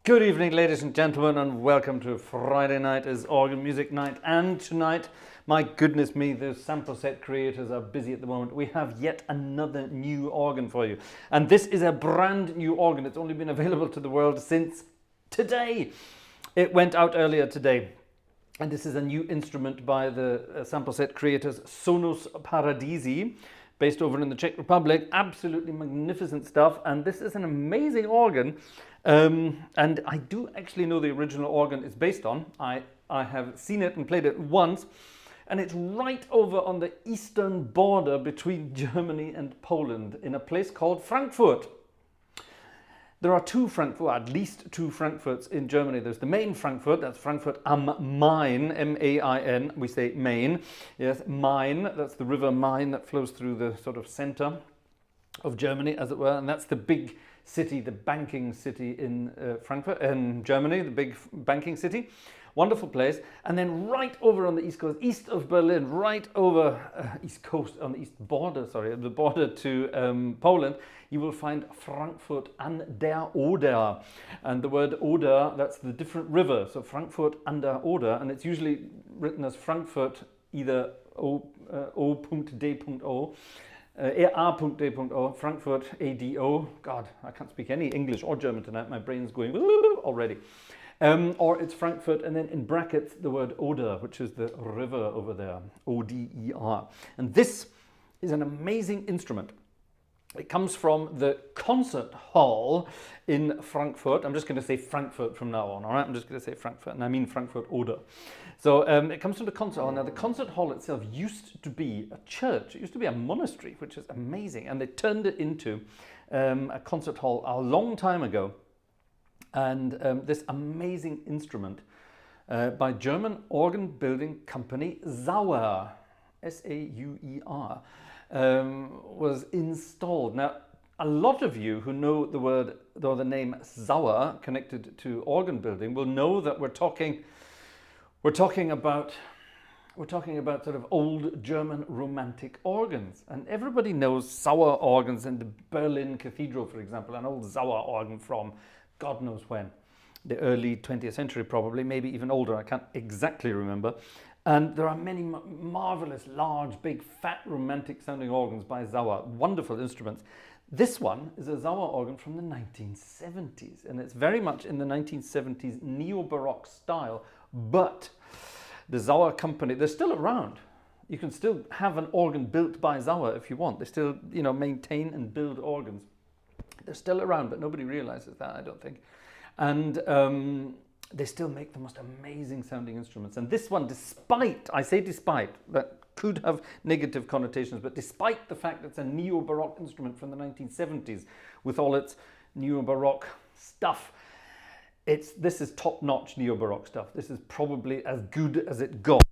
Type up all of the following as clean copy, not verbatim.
Good evening, ladies and gentlemen, and welcome to Friday night is organ music night. And tonight, my goodness me, the sample set creators are busy at the moment. We have yet another new organ for you. And this is a brand new organ. It's only been available to the world since today. It went out earlier today. And this is a new instrument by the sample set creators SONUS PARADISI, based over in the Czech Republic. Absolutely magnificent stuff. And this is an amazing organ. And I do actually know the original organ it's based on. I have seen it and played it once, and it's right over on the eastern border between Germany and Poland in a place called Frankfurt. There are two Frankfurt, at least two Frankfurts in Germany. There's the main Frankfurt, that's Frankfurt am Main, M-A-I-N, we say Main. Yes, Main, that's the river Main that flows through the sort of center of Germany, as it were, and that's the big city, the banking city in Frankfurt, in Germany, the big banking city. Wonderful place. And then right over on the east coast, east of Berlin, right over east coast, on the east border, sorry, the border to Poland, you will find Frankfurt an der Oder. And the word Oder, that's the different river. So Frankfurt an der Oder, and it's usually written as Frankfurt, either O.D.O. A.D.O, Frankfurt ADO. God, I can't speak any English or German tonight. My brain's going already. Or it's Frankfurt, and then in brackets the word Oder, which is the river over there, O-D-E-R. And this is an amazing instrument. It comes from the concert hall in Frankfurt. I'm just going to say Frankfurt from now on, all right? I'm just going to say Frankfurt, and I mean Frankfurt Oder. So it comes from the concert hall. Now, the concert hall itself used to be a church. It used to be a monastery, which is amazing. And they turned it into a concert hall a long time ago. And this amazing instrument by German organ building company Sauer, S-A-U-E-R, was installed. Now, a lot of you who know the word or the name Sauer connected to organ building will know that we're talking about sort of old German romantic organs, and everybody knows Sauer organs in the Berlin Cathedral, for example, an old Sauer organ from God knows when, the early 20th century probably, maybe even older. I can't exactly remember. And there are many marvelous, large, big, fat, romantic sounding organs by Sauer, wonderful instruments. This one is a Sauer organ from the 1970s, and it's very much in the 1970s neo-Baroque style, but the Sauer company, they're still around. You can still have an organ built by Sauer if you want. They still, maintain and build organs. They're still around, but nobody realizes that, I don't think. And they still make the most amazing sounding instruments. And this one, despite, I say despite, that could have negative connotations, but despite the fact that it's a neo-Baroque instrument from the 1970s with all its neo-Baroque stuff, this is top-notch neo-Baroque stuff. This is probably as good as it got.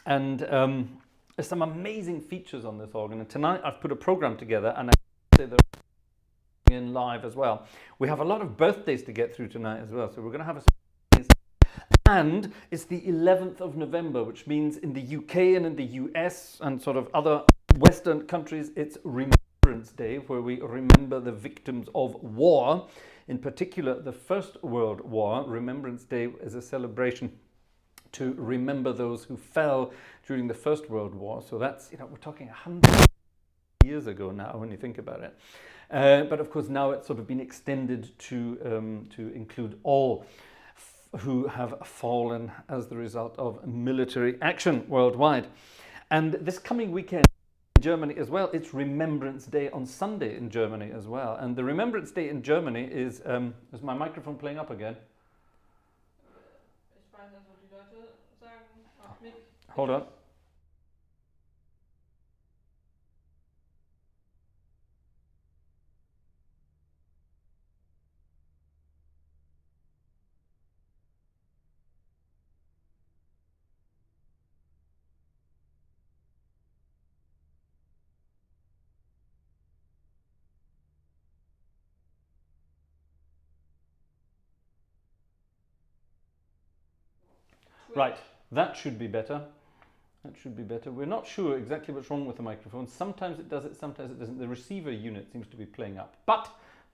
And there's some amazing features on this organ. And tonight I've put a program together, and I say they're in live as well. We have a lot of birthdays to get through tonight as well, so we're going to have a surprise. And it's the 11th of November, which means in the UK and in the US and sort of other Western countries, it's Remembrance Day, where we remember the victims of war, in particular the First World War. Remembrance Day is a celebration to remember those who fell during the First World War. So that's, we're talking 100 years ago now when you think about it. But of course now it's sort of been extended to include all who have fallen as the result of military action worldwide. And this coming weekend in Germany as well, it's Remembrance Day on Sunday in Germany as well. And the Remembrance Day in Germany is my microphone playing up again? Hold on. Right, that should be better. That should be better. We're not sure exactly what's wrong with the microphone. Sometimes it does it, sometimes it doesn't. The receiver unit seems to be playing up. But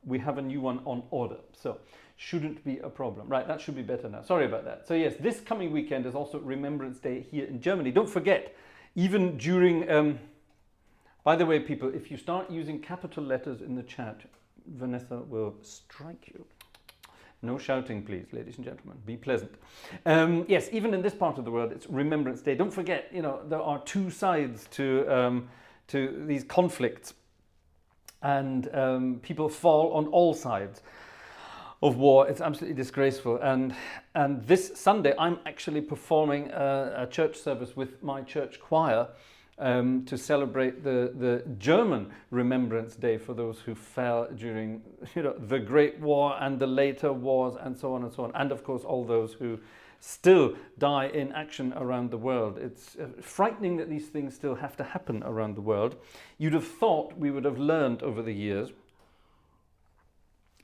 we have a new one on order, so shouldn't be a problem. Right, that should be better now. Sorry about that. So yes, this coming weekend is also Remembrance Day here in Germany. Don't forget, even during, by the way, people, if you start using capital letters in the chat, Vanessa will strike you. No shouting, please, ladies and gentlemen. Be pleasant. Yes, even in this part of the world, it's Remembrance Day. Don't forget, you know, there are two sides to these conflicts, and people fall on all sides of war. It's absolutely disgraceful. And this Sunday, I'm actually performing a church service with my church choir to celebrate the German Remembrance Day for those who fell during, you know, the Great War and the later wars and so on and so on. And of course, all those who still die in action around the world. It's frightening that these things still have to happen around the world. You'd have thought we would have learned over the years.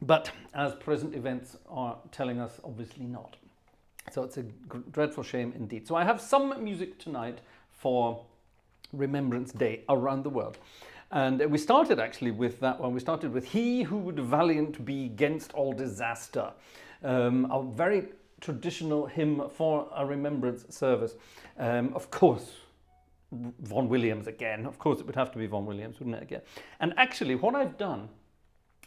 But as present events are telling us, obviously not. So it's a dreadful shame indeed. So I have some music tonight for Remembrance Day around the world. And we started actually with that one. We started with He Who Would Valiant Be 'Gainst All Disaster. A very traditional hymn for a remembrance service. Of course, Vaughan Williams again. Of course it would have to be Vaughan Williams, wouldn't it again? And actually what I've done,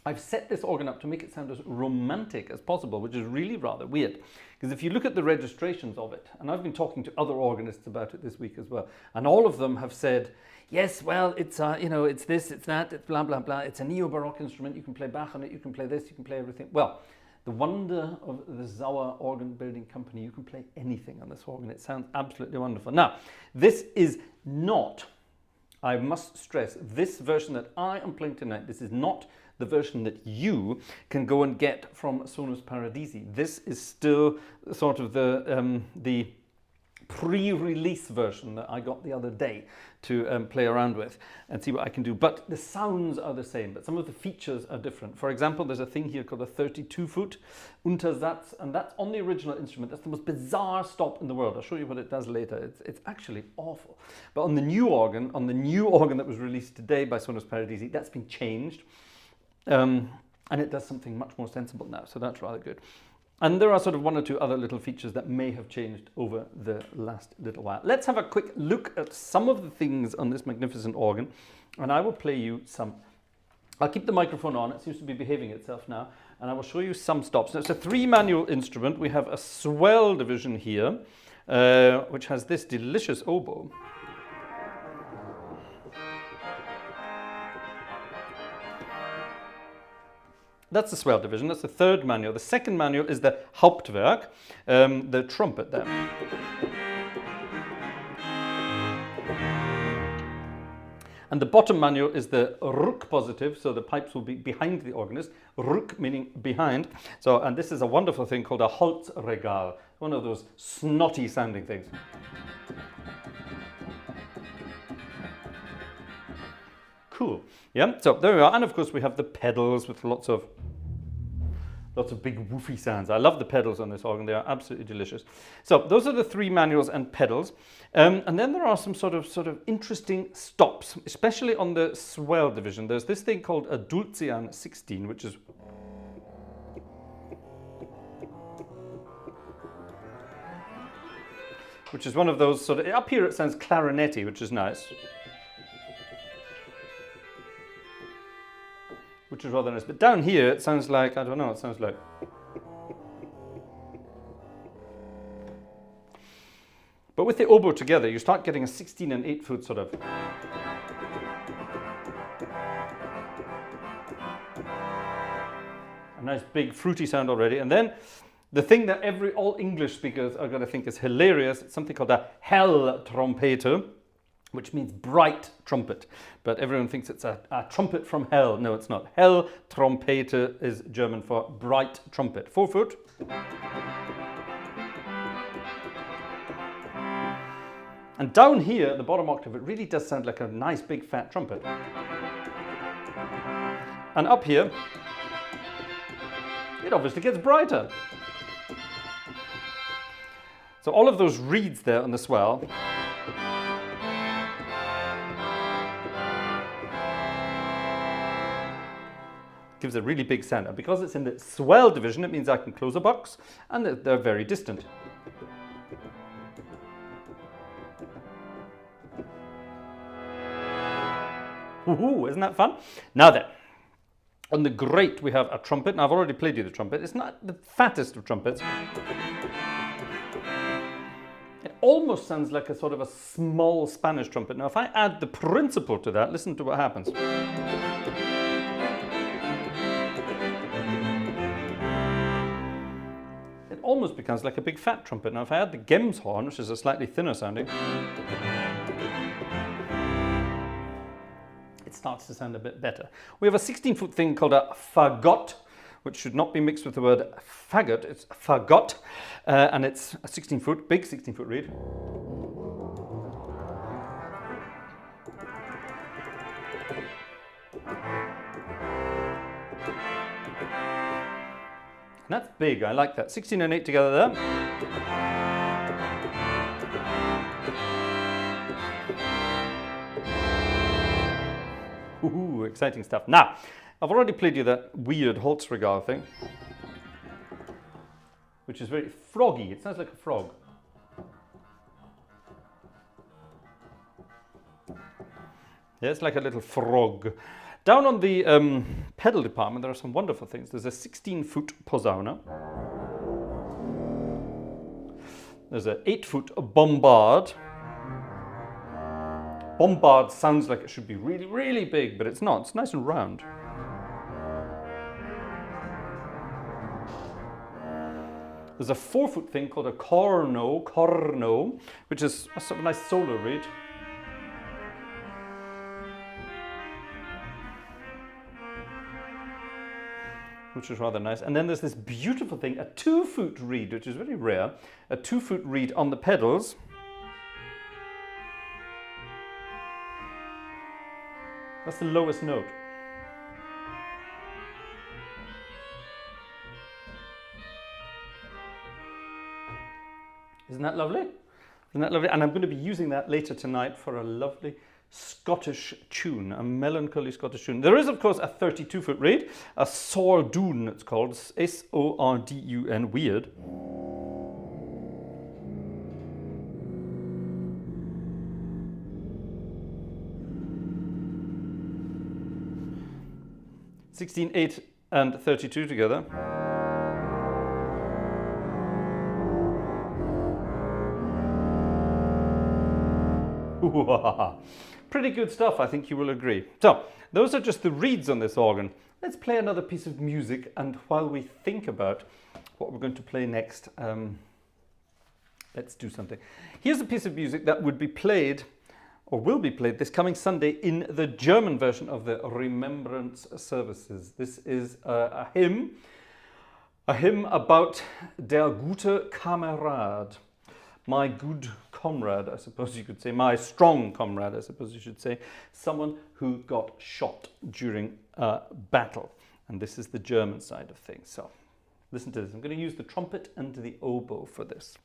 I've set this organ up to make it sound as romantic as possible, which is really rather weird. Because if you look at the registrations of it, and I've been talking to other organists about it this week as well, and all of them have said, yes, well, it's you know, it's this, it's that, it's blah, blah, blah. It's a neo-Baroque instrument. You can play Bach on it. You can play this. You can play everything. Well, the wonder of the Sauer Organ Building Company, you can play anything on this organ. It sounds absolutely wonderful. Now, this is not, I must stress, this version that I am playing tonight, this is not the version that you can go and get from Sonus Paradisi. This is still sort of the pre-release version that I got the other day to play around with and see what I can do. But the sounds are the same, but some of the features are different. For example, there's a thing here called a 32-foot Untersatz, and that's on the original instrument. That's the most bizarre stop in the world. I'll show you what it does later. It's actually awful. But on the new organ that was released today by Sonus Paradisi, that's been changed. And it does something much more sensible now, so that's rather good. And there are sort of one or two other little features that may have changed over the last little while. Let's have a quick look at some of the things on this magnificent organ, and I will play you some. I'll keep the microphone on, it seems to be behaving itself now, and I will show you some stops. Now, it's a 3-manual instrument. We have a swell division here, which has this delicious oboe. That's the swell division, that's the 3rd manual. The 2nd manual is the Hauptwerk, the trumpet there. And the bottom manual is the Rück positive, so the pipes will be behind the organist. Rück meaning behind. So, and this is a wonderful thing called a Holzregal, one of those snotty sounding things. Cool. Yeah, so there we are. And of course we have the pedals with lots of big woofy sounds. I love the pedals on this organ. They are absolutely delicious. So those are the 3 manuals and pedals. And then there are some sort of interesting stops, especially on the swell division. There's this thing called a Dulcian 16, which is one of those sort of, up here it sounds clarinetty, which is nice. Which is rather nice. But down here it sounds like, I don't know, it sounds like. But with the oboe together, you start getting a 16 and 8-foot sort of. A nice big fruity sound already. And then the thing that all English speakers are going to think is hilarious, it's something called a hell trompete, which means bright trumpet. But everyone thinks it's a trumpet from hell. No, it's not. Hell trompete is German for bright trumpet. 4-foot. And down here, at the bottom octave, it really does sound like a nice big fat trumpet. And up here, it obviously gets brighter. So all of those reeds there on the swell gives a really big sound. And because it's in the swell division, it means I can close a box and they're very distant. Woohoo, isn't that fun? Now then, on the great we have a trumpet, and I've already played you the trumpet. It's not the fattest of trumpets. It almost sounds like a sort of a small Spanish trumpet. Now if I add the principle to that, listen to what happens. It almost becomes like a big fat trumpet. Now if I add the Gems horn, which is a slightly thinner sounding, starts to sound a bit better. We have a 16-foot thing called a fagot, which should not be mixed with the word faggot. It's fagot, and it's a 16-foot, big 16-foot reed. And that's big, I like that. 16 and 8 together there. Ooh, exciting stuff. Now, I've already played you that weird Holzregal thing, which is very froggy. It sounds like a frog. Yeah, it's like a little frog. Down on the pedal department, there are some wonderful things. There's a 16-foot posauna. There's an 8-foot bombard. Bombard sounds like it should be really, really big, but it's not. It's nice and round. There's a 4-foot thing called a corno, which is a sort of nice solo reed. Which is rather nice. And then there's this beautiful thing, a 2-foot reed, which is very rare. A 2-foot reed on the pedals. That's the lowest note. Isn't that lovely? Isn't that lovely? And I'm going to be using that later tonight for a lovely Scottish tune, a melancholy Scottish tune. There is, of course, a 32-foot reed, a sordun it's called, S-O-R-D-U-N, weird. (16, 8 and 32 together. Pretty good stuff, I think you will agree. So, those are just the reeds on this organ. Let's play another piece of music, and while we think about what we're going to play next, let's do something. Here's a piece of music that would be played, or will be played this coming Sunday in the German version of the Remembrance services. This is a hymn about der gute Kamerad, my good comrade, I suppose you could say, my strong comrade, I suppose you should say, someone who got shot during a battle. And this is the German side of things. So listen to this. I'm going to use the trumpet and the oboe for this.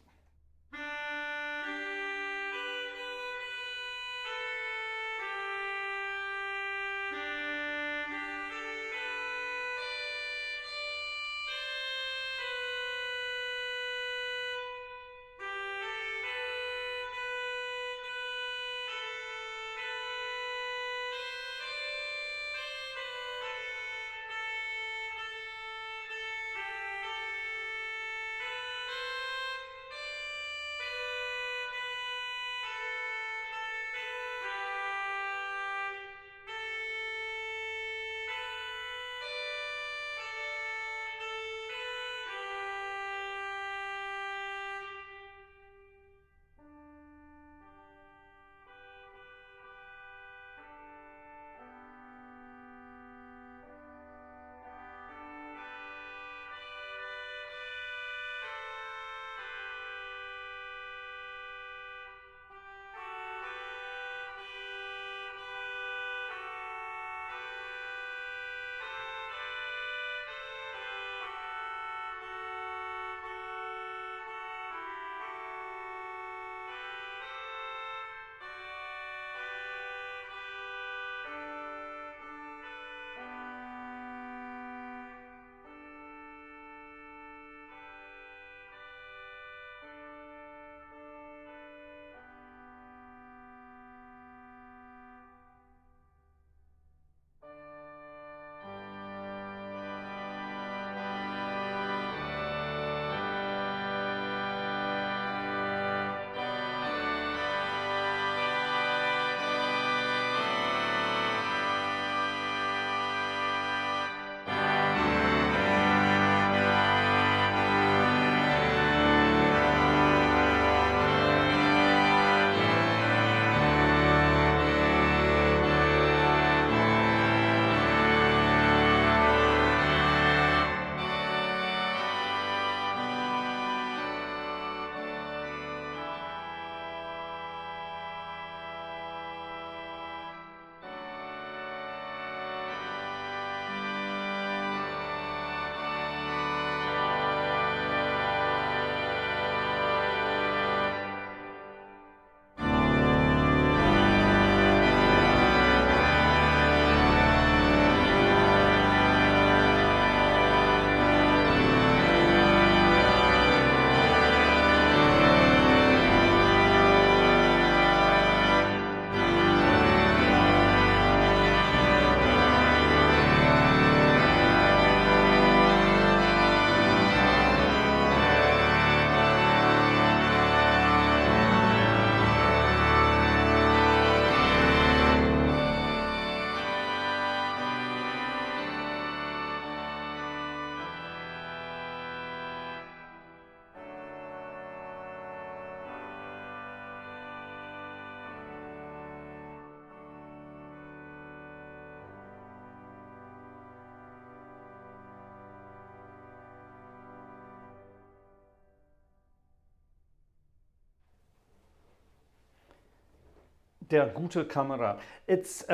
Der gute Kamerad. It's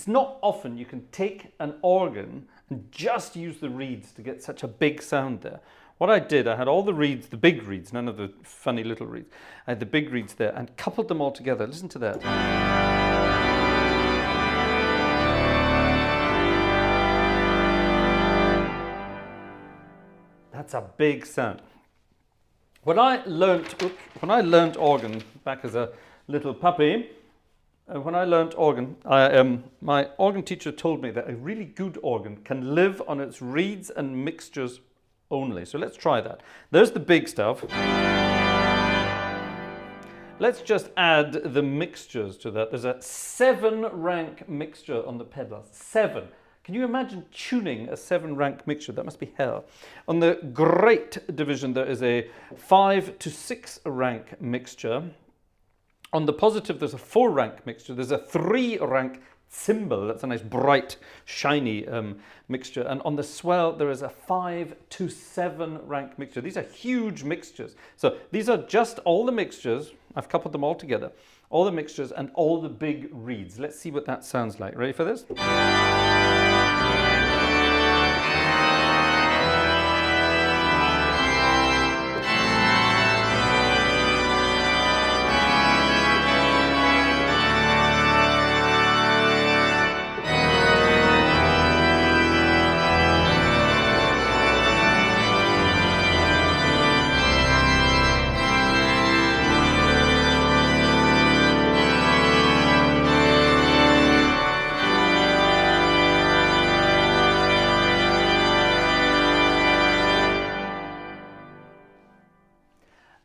not often you can take an organ and just use the reeds to get such a big sound there. What I did, I had all the reeds, the big reeds, none of the funny little reeds. I had the big reeds there and coupled them all together. Listen to that. That's a big sound. When I learnt organ back as a little puppy, when I learnt organ, my organ teacher told me that a really good organ can live on its reeds and mixtures only. So let's try that. There's the big stuff. Let's just add the mixtures to that. There's a 7-rank mixture on the pedals. 7. Can you imagine tuning a 7-rank mixture? That must be hell. On the great division, there is a 5 to 6 rank mixture. On the positive, there's a 4-rank mixture. There's a 3-rank cymbal. That's a nice, bright, shiny mixture. And on the swell, there is a 5 to 7-rank mixture. These are huge mixtures. So these are just all the mixtures. I've coupled them all together. All the mixtures and all the big reeds. Let's see what that sounds like. Ready for this?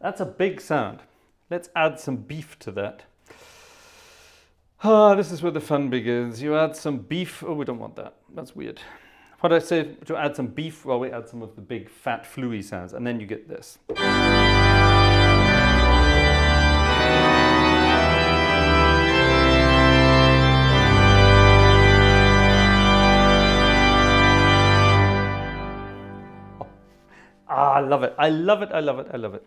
That's a big sound. Let's add some beef to that. This is where the fun begins. You add some beef. Oh, we don't want that. That's weird. What I say to add some beef? Well, we add some of the big, fat, fluey sounds, and then you get this. I love it. I love it. I love it. I love it.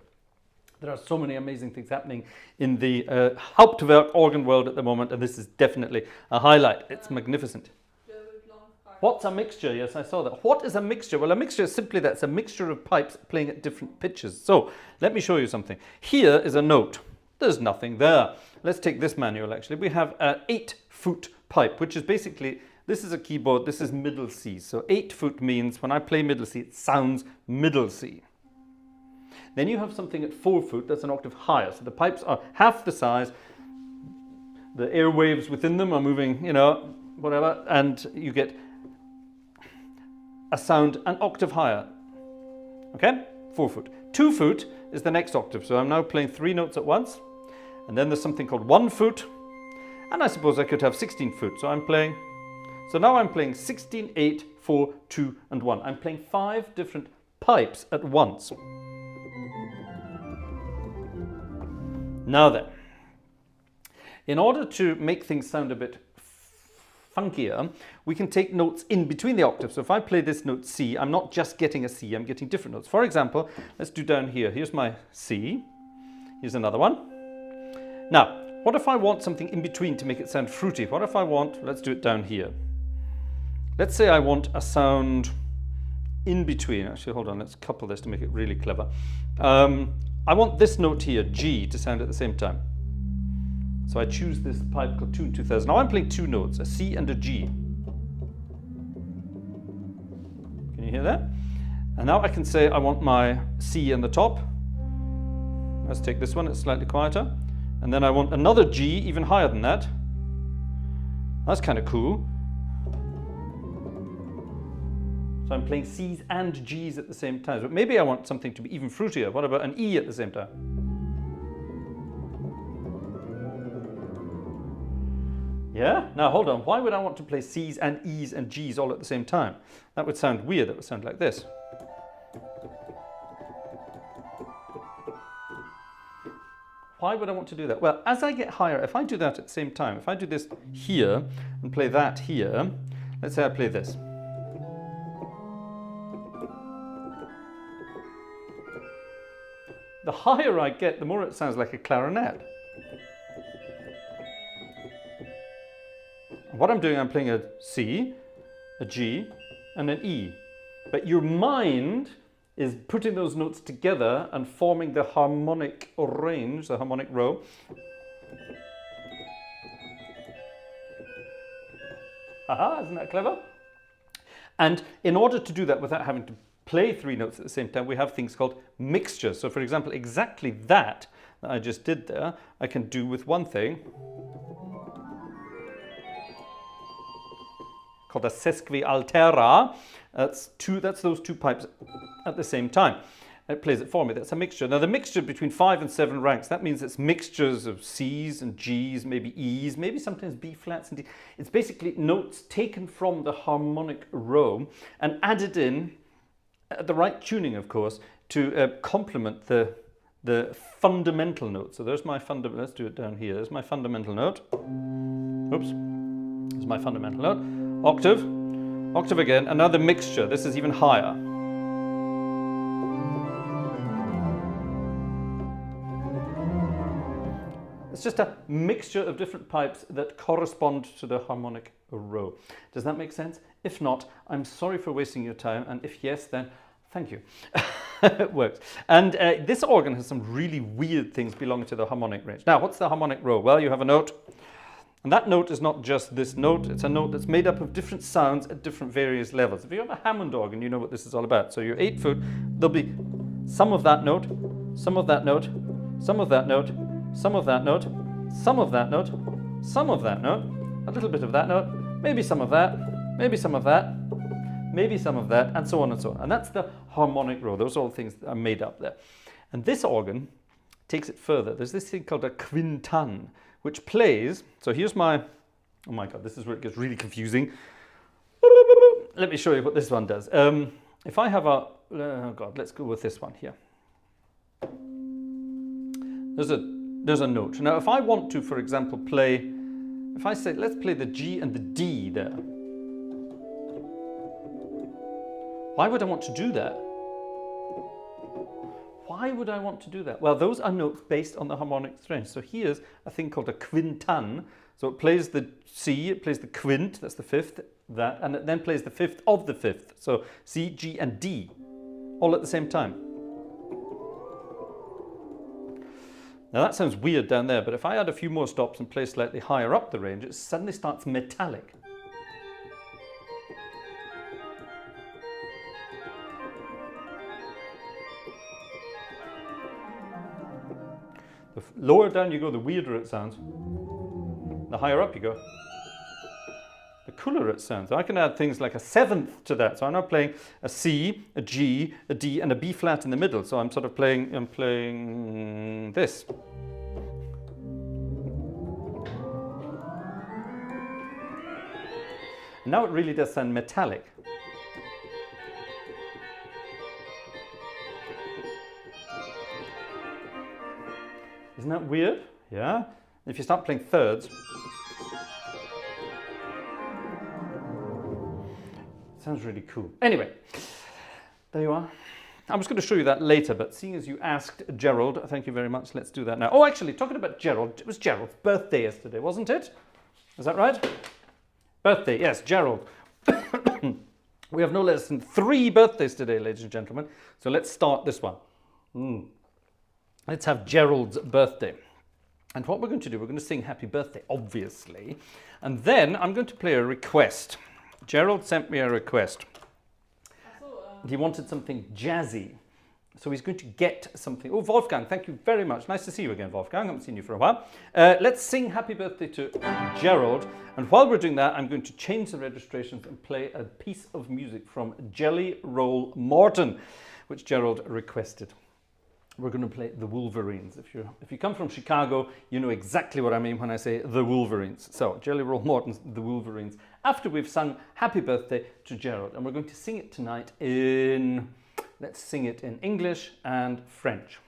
There are so many amazing things happening in the Hauptwerk organ world at the moment, and this is definitely a highlight. It's magnificent. What's a mixture? Yes, I saw that. What is a mixture? Well, a mixture is simply that. It's a mixture of pipes playing at different pitches. So let me show you something. Here is a note. There's nothing there. Let's take this manual, actually. We have an 8-foot pipe, which is basically, this is a keyboard, this is middle C. So 8-foot means when I play middle C, it sounds middle C. Then you have something at 4-foot, that's an octave higher. So the pipes are half the size, the airwaves within them are moving, you know, whatever, and you get a sound an octave higher. Okay? 4-foot. 2-foot is the next octave. So I'm now playing 3 notes at once. And then there's something called 1-foot. And I suppose I could have 16-foot. So now I'm playing 16, 8, 4, 2, and 1. I'm playing 5 different pipes at once. Now then, in order to make things sound a bit funkier, we can take notes in between the octaves. So if I play this note C, I'm not just getting a C, I'm getting different notes. For example, let's do down here. Here's my C. Here's another one. Now, what if I want something in between to make it sound fruity? What if I want, let's do it down here. Let's say I want a sound in between. Actually, hold on, let's couple this to make it really clever. I want this note here, G, to sound at the same time. So I choose this pipe called Tune 2000. Now I'm playing 2 notes, a C and a G. Can you hear that? And now I can say I want my C in the top. Let's take this one, it's slightly quieter. And then I want another G, even higher than that. That's kind of cool. So I'm playing C's and G's at the same time. But maybe I want something to be even fruitier. What about an E at the same time? Yeah? Now hold on. Why would I want to play C's and E's and G's all at the same time? That would sound weird. That would sound like this. Why would I want to do that? Well, as I get higher, if I do that at the same time, if I do this here and play that here, let's say I play this. The higher I get, the more it sounds like a clarinet. what I'm doing, I'm playing a C, a G, and an E. But your mind is putting those notes together and forming the harmonic range, the harmonic row. Haha, isn't that clever? And in order to do that without having to play 3 notes at the same time, we have things called mixtures. So for example, exactly that I just did there, I can do with one thing called a sesquialtera. That's those 2 pipes at the same time. It plays it for me. That's a mixture. Now the mixture between 5 and 7 ranks, that means it's mixtures of C's and G's, maybe E's, maybe sometimes B flats and D. It's basically notes taken from the harmonic row and added in at the right tuning, of course, to complement the fundamental note. So there's my fundamental, let's do it down here. There's my fundamental note. Oops. There's my fundamental note. Octave, octave again, another mixture. This is even higher. It's just a mixture of different pipes that correspond to the harmonic row. Does that make sense? If not, I'm sorry for wasting your time, and if yes, then thank you. It works. And this organ has some really weird things belonging to the harmonic range. Now, what's the harmonic row? Well, you have a note, and that note is not just this note, it's a note that's made up of different sounds at different various levels. If you have a Hammond organ, you know what this is all about. So you're 8 foot, there'll be some of that note, some of that note, some of that note, some of that note, some of that note, some of that note, a little bit of that note, maybe some of that, maybe some of that, maybe some of that, and so on and so on. And that's the harmonic row. Those are all things that are made up there. And this organ takes it further. There's this thing called a quintan, which plays, so here's my, oh my God, this is where it gets really confusing. Let me show you what this one does. If I have a, oh God, let's go with this one here. There's a note. Now, if I want to, for example, play, if I say, let's play the G and the D there. Why would I want to do that? Why would I want to do that? Well, those are notes based on the harmonic range. So here's a thing called a quintan. So it plays the C, it plays the quint, that's the 5th, that, and it then plays the 5th of the 5th. So C, G, and D, all at the same time. Now that sounds weird down there, but if I add a few more stops and play slightly higher up the range, it suddenly starts metallic. The lower down you go, the weirder it sounds. The higher up you go, the cooler it sounds. I can add things like a 7th to that. So I'm now playing a C, a G, a D, and a B flat in the middle. So I'm sort of playing, I'm playing this. And now it really does sound metallic. Isn't that weird? Yeah. If you start playing thirds, sounds really cool. Anyway, there you are. I was going to show you that later, but seeing as you asked Gerald, thank you very much, let's do that now. Oh, actually, talking about Gerald, it was Gerald's birthday yesterday, wasn't it? Is that right? Birthday, yes, Gerald. We have no less than 3 birthdays today, ladies and gentlemen. So let's start this one. Let's have Gerald's birthday. And what we're going to do, we're going to sing happy birthday, obviously. And then I'm going to play a request. Gerald sent me a request. He wanted something jazzy. So he's going to get something. Oh, Wolfgang, thank you very much. Nice to see you again, Wolfgang. I haven't seen you for a while. Let's sing happy birthday to Gerald. And while we're doing that, I'm going to change the registrations and play a piece of music from Jelly Roll Morton, which Gerald requested. We're going to play the Wolverines. If you come from Chicago, you know exactly what I mean when I say the Wolverines. So, Jelly Roll Morton's The Wolverines, after we've sung Happy Birthday to Gerald. And we're going to sing it tonight in, let's sing it in English and French.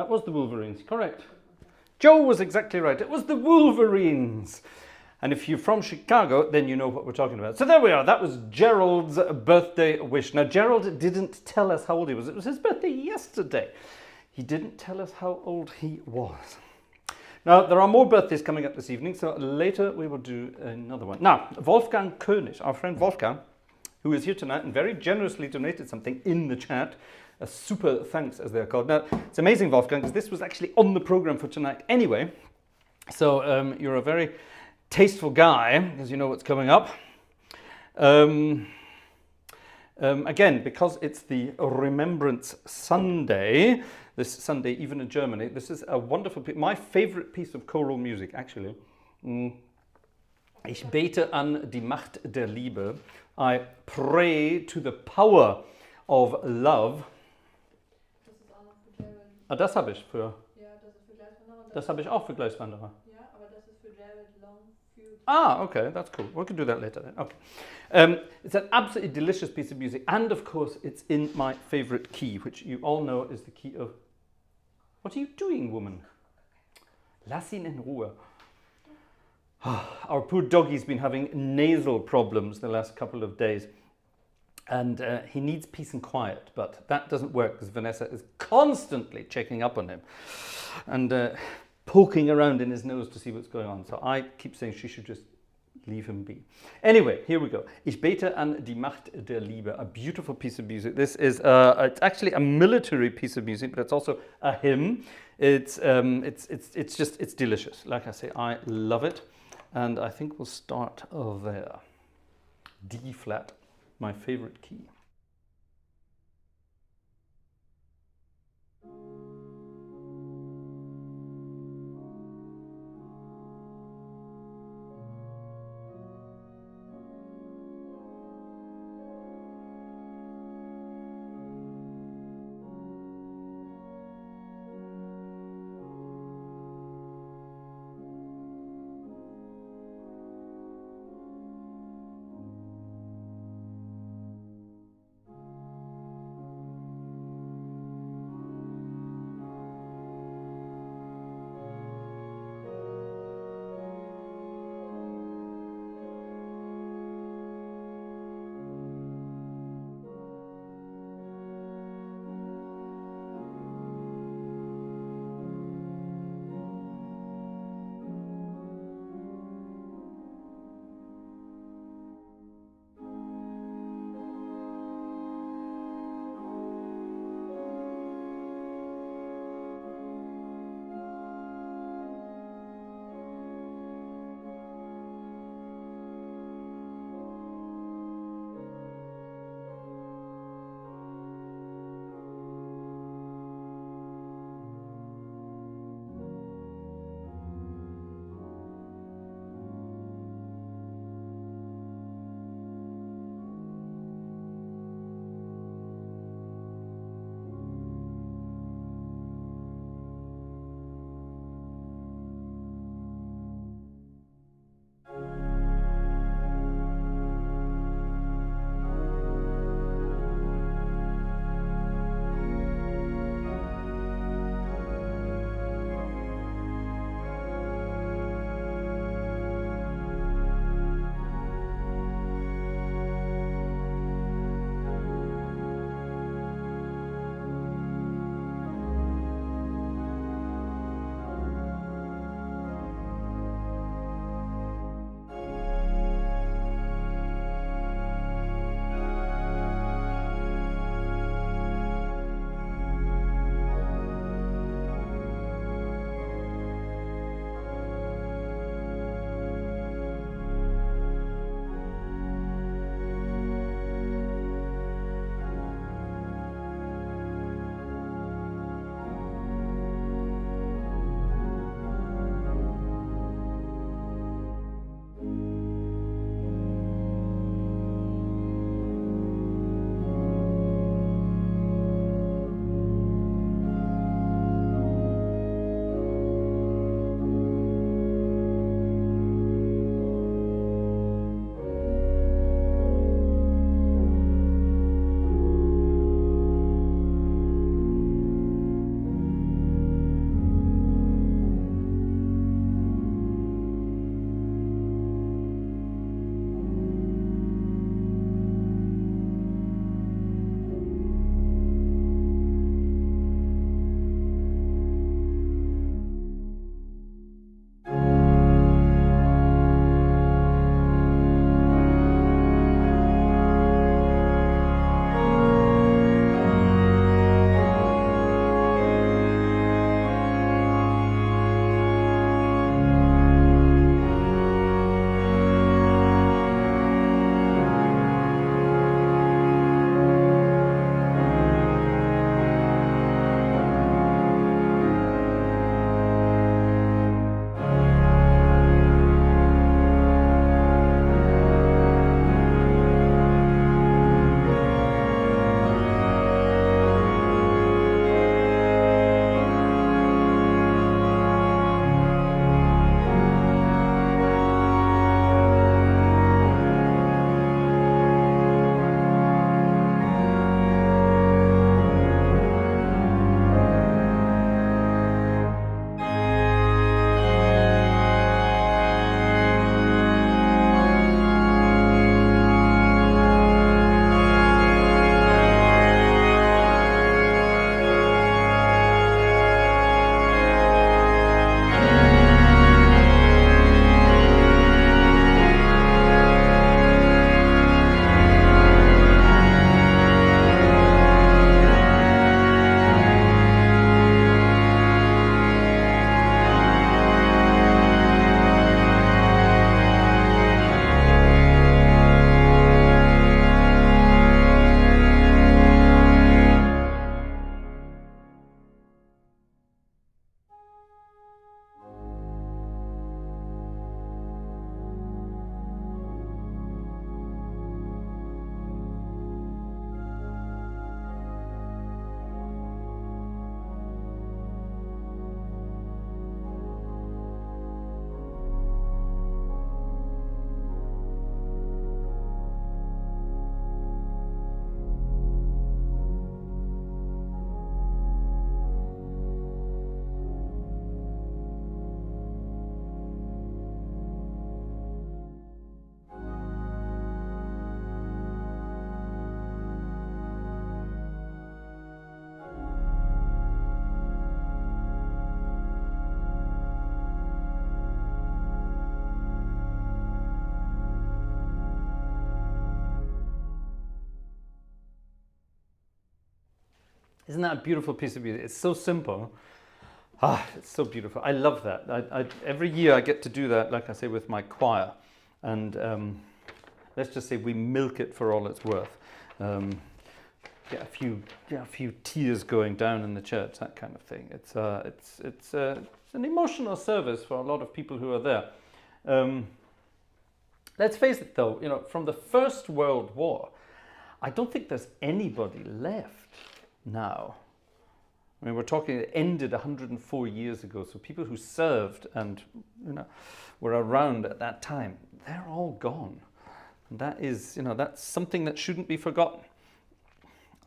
That was the Wolverines, correct. Joe was exactly right. It was the Wolverines. And if you're from Chicago, then you know what we're talking about. So there we are. That was Gerald's birthday wish. Now, Gerald didn't tell us how old he was. It was his birthday yesterday. He didn't tell us how old he was. Now, there are more birthdays coming up this evening, so later we will do another one. Now, Wolfgang König, our friend Wolfgang, who is here tonight and very generously donated something in the chat. A super thanks, as they're called. Now, it's amazing, Wolfgang, because this was actually on the program for tonight anyway. So you're a very tasteful guy, because you know what's coming up. Again, because it's the Remembrance Sunday, this Sunday, even in Germany, this is a wonderful piece, my favorite piece of choral music, actually. Ich bete an die Macht der Liebe. I pray to the power of love. Das ist auch noch für Gerald. Ah, das habe ich für. Ja, das ist für Gleiswanderer. Das habe ich auch für Gleiswanderer. Ja, aber das ist für Gerald Long Future. Ah, okay, that's cool. We can do that later then. Okay. It's an absolutely delicious piece of music, and of course, it's in my favorite key, which you all know is the key of. What are you doing, woman? Lass ihn in Ruhe. Our poor doggie's been having nasal problems the last couple of days, and he needs peace and quiet, but that doesn't work because Vanessa is constantly checking up on him and poking around in his nose to see what's going on. So I keep saying she should just leave him be. Anyway, here we go. Ich bete an die Macht der Liebe, a beautiful piece of music. This is it's actually a military piece of music, but it's also a hymn. It's delicious. Like I say, I love it. And I think we'll start there. D flat, my favorite key. Isn't that a beautiful piece of music? It's so simple. Ah, it's so beautiful. I love that. Every year I get to do that, like I say, with my choir. And let's just say we milk it for all it's worth. Get a few tears going down in the church, that kind of thing. It's an emotional service for a lot of people who are there. Let's face it, though. You know, from the First World War, I don't think there's anybody left now. I mean, we're talking, it ended 104 years ago. So people who served and, you know, were around at that time, they're all gone. And that is, you know, that's something that shouldn't be forgotten.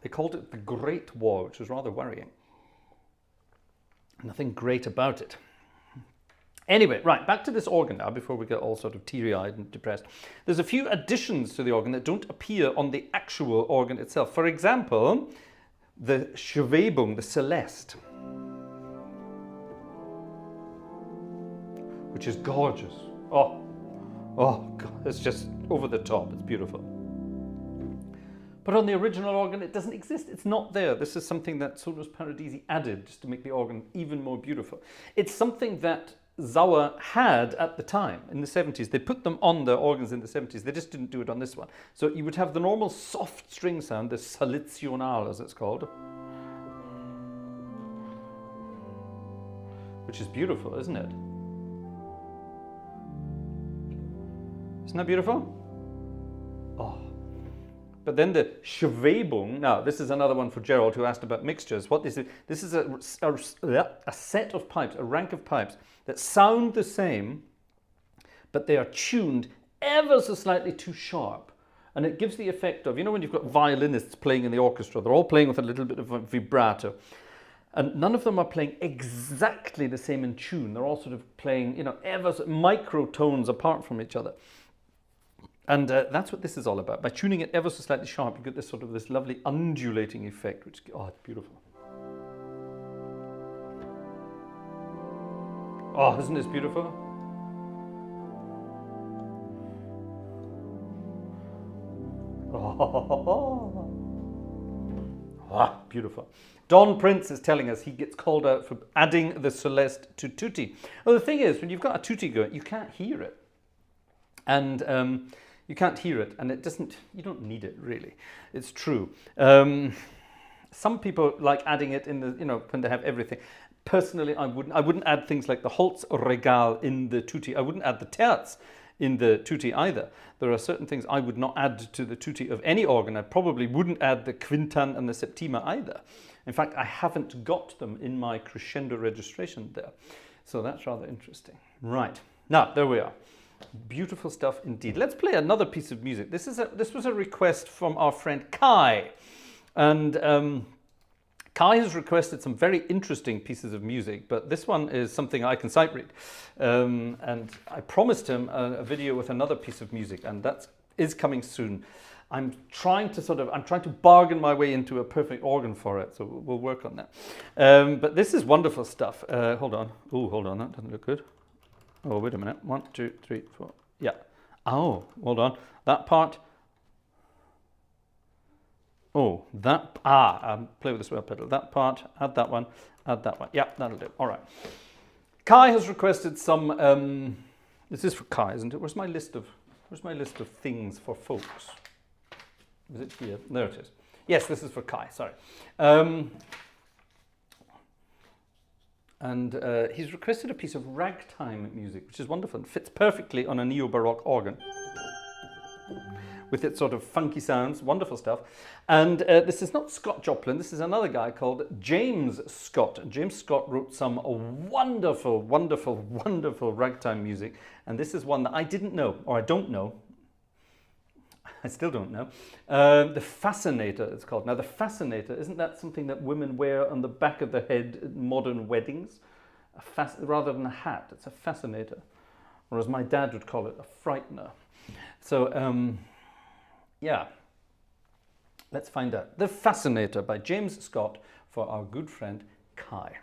They called it the Great War, which was rather worrying. Nothing great about it. Anyway, right, back to this organ now, before we get all sort of teary-eyed and depressed. There's a few additions to the organ that don't appear on the actual organ itself. For example, the Schwebung, the celeste, which is gorgeous. Oh God, it's just over the top. It's beautiful. But on the original organ, it doesn't exist. It's not there. This is something that SONUS PARADISI added just to make the organ even more beautiful. It's something that Sauer had at the time in the 70s. They put them on the organs in the 70s. They just didn't do it on this one. So you would have the normal soft string sound, the salitional as it's called, which is beautiful, isn't it? Isn't that beautiful? Oh. But then the Schwebung, now this is another one for Gerald who asked about mixtures. What is it? This is a set of pipes, a rank of pipes that sound the same, but they are tuned ever so slightly too sharp. And it gives the effect of, you know, when you've got violinists playing in the orchestra, they're all playing with a little bit of a vibrato. And none of them are playing exactly the same in tune. They're all sort of playing, you know, ever so microtones apart from each other. And that's what this is all about. By tuning it ever so slightly sharp, you get this sort of this lovely undulating effect, which, oh, it's beautiful. Oh, isn't this beautiful? Oh, ah, beautiful. Don Prince is telling us he gets called out for adding the celeste to tutti. Well, the thing is, when you've got a tutti going, you can't hear it. And you can't hear it, and it doesn't, you don't need it really. It's true. Some people like adding it in the, you know, when they have everything. Personally, I wouldn't add things like the Holzregal in the tutti. I wouldn't add the terz in the tutti either. There are certain things I would not add to the tutti of any organ. I probably wouldn't add the quintan and the septima either. In fact, I haven't got them in my crescendo registration there. So that's rather interesting. Right, now there we are. Beautiful stuff indeed. Let's play another piece of music. This was a request from our friend Kai, and Kai has requested some very interesting pieces of music, but this one is something I can sight read, and I promised him a video with another piece of music, and that is coming soon. I'm trying to bargain my way into a perfect organ for it, so we'll work on that. But this is wonderful stuff. Hold on. Oh, hold on. That doesn't look good. Oh, wait a minute. 1, 2, 3, 4. Yeah. Oh, hold on. That part. Oh, that. Play with the swell pedal. That part. Add that one. Add that one. Yeah, that'll do. All right. Kai has requested some. This is for Kai, isn't it? Where's my list of things for folks? Is it here? There it is. Yes, this is for Kai. Sorry. And he's requested a piece of ragtime music, which is wonderful and fits perfectly on a neo-baroque organ with its sort of funky sounds, wonderful stuff. And this is not Scott Joplin, this is another guy called James Scott. James Scott wrote some wonderful, wonderful, wonderful ragtime music. And this is one that I didn't know, or I don't know. I still don't know. The fascinator, it's called. Now, the fascinator, isn't that something that women wear on the back of the head at modern weddings? Rather than a hat, it's a fascinator. Or as my dad would call it, a frightener. So, yeah. Let's find out. The Fascinator by James Scott for our good friend Kai.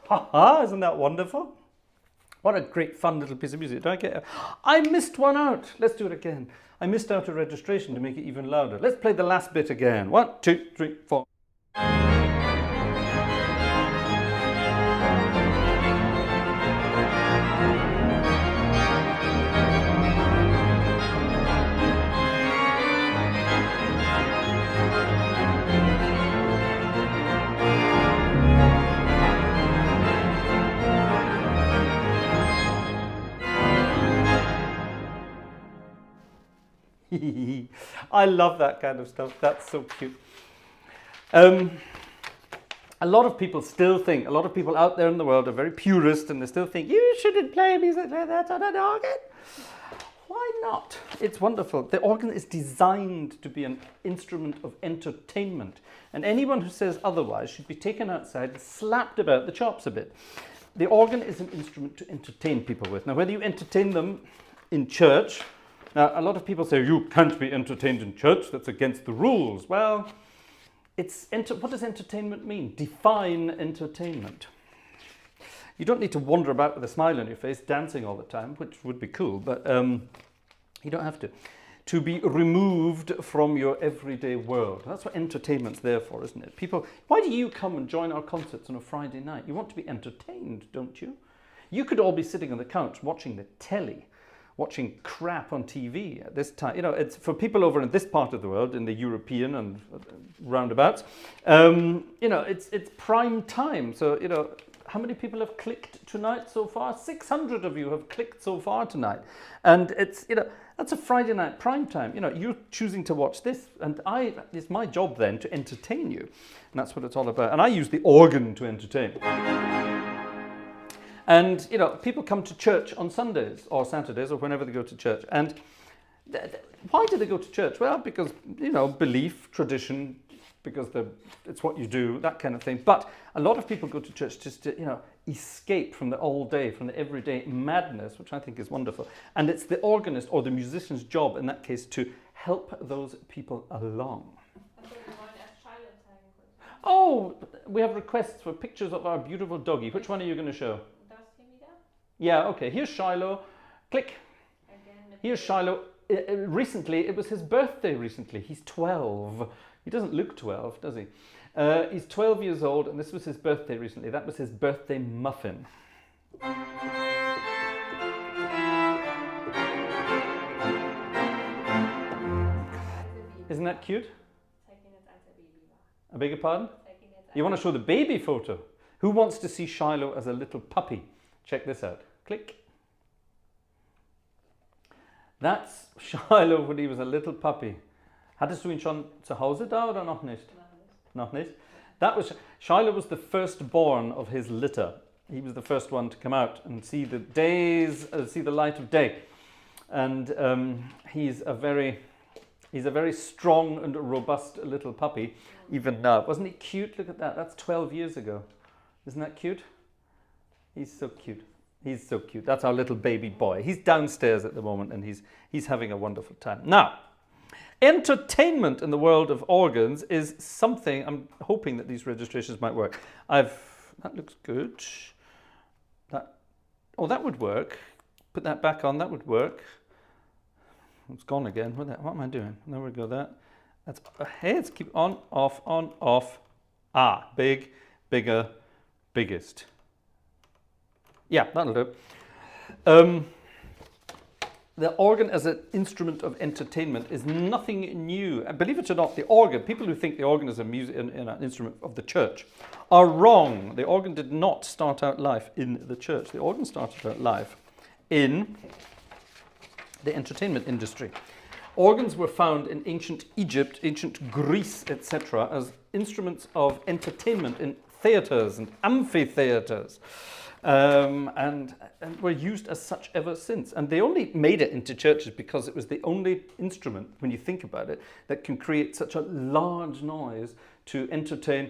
Ha ha, isn't that wonderful? What a great fun little piece of music. Don't I get it? I missed one out. Let's do it again. I missed out a registration to make it even louder. Let's play the last bit again. 1, 2, 3, 4. I love that kind of stuff. That's so cute. A lot of people still think, a lot of people out there in the world are very purist and they still think, you shouldn't play music like that on an organ. Why not? It's wonderful. The organ is designed to be an instrument of entertainment. And anyone who says otherwise should be taken outside and slapped about the chops a bit. The organ is an instrument to entertain people with. Now, whether you entertain them in church, now, a lot of people say, you can't be entertained in church, that's against the rules. Well, what does entertainment mean? Define entertainment. You don't need to wander about with a smile on your face, dancing all the time, which would be cool, but you don't have to. To be removed from your everyday world. That's what entertainment's there for, isn't it? People, why do you come and join our concerts on a Friday night? You want to be entertained, don't you? You could all be sitting on the couch watching the telly, watching crap on TV at this time. You know, it's for people over in this part of the world, in the European and roundabouts, you know, it's prime time. So, you know, how many people have clicked tonight so far? 600 of you have clicked so far tonight. And it's, you know, that's a Friday night prime time. You know, you're choosing to watch this, and it's my job then to entertain you. And that's what it's all about. And I use the organ to entertain. And, you know, people come to church on Sundays or Saturdays or whenever they go to church. And why do they go to church? Well, because, you know, belief, tradition, because it's what you do, that kind of thing. But a lot of people go to church just to, you know, escape from the all day, from the everyday madness, which I think is wonderful. And it's the organist or the musician's job in that case to help those people along. Oh, we have requests for pictures of our beautiful doggy. Which one are you going to show? Yeah, okay, here's Shiloh. Click. Here's Shiloh. Recently, it was his birthday recently. He's 12. He doesn't look 12, does he? He's 12 years old, and this was his birthday recently. That was his birthday muffin. Isn't that cute? I beg your pardon? You want to show the baby photo? Who wants to see Shiloh as a little puppy? Check this out. Click. That's Shiloh when he was a little puppy. Hattest du ihn schon zu Hause da oder noch nicht? Noch nicht. That was Shiloh was the firstborn of his litter. He was the first one to come out and see the see the light of day. And he's a very strong and robust little puppy, even now. Wasn't he cute? Look at that. That's 12 years ago. Isn't that cute? He's so cute. He's so cute. That's our little baby boy. He's downstairs at the moment and he's having a wonderful time. Now, entertainment in the world of organs is something, I'm hoping that these registrations might work. That looks good. That would work. Put that back on, that would work. It's gone again. What am I doing? There we go, that's, hey, let's keep on, off. Ah, big, bigger, biggest. Yeah, that'll do. The organ as an instrument of entertainment is nothing new. And believe it or not, the organ, people who think the organ is an instrument of the church are wrong. The organ did not start out life in the church. The organ started out life in the entertainment industry. Organs were found in ancient Egypt, ancient Greece, etc., as instruments of entertainment in theatres and amphitheatres. And were used as such ever since. And they only made it into churches because it was the only instrument, when you think about it, that can create such a large noise to entertain.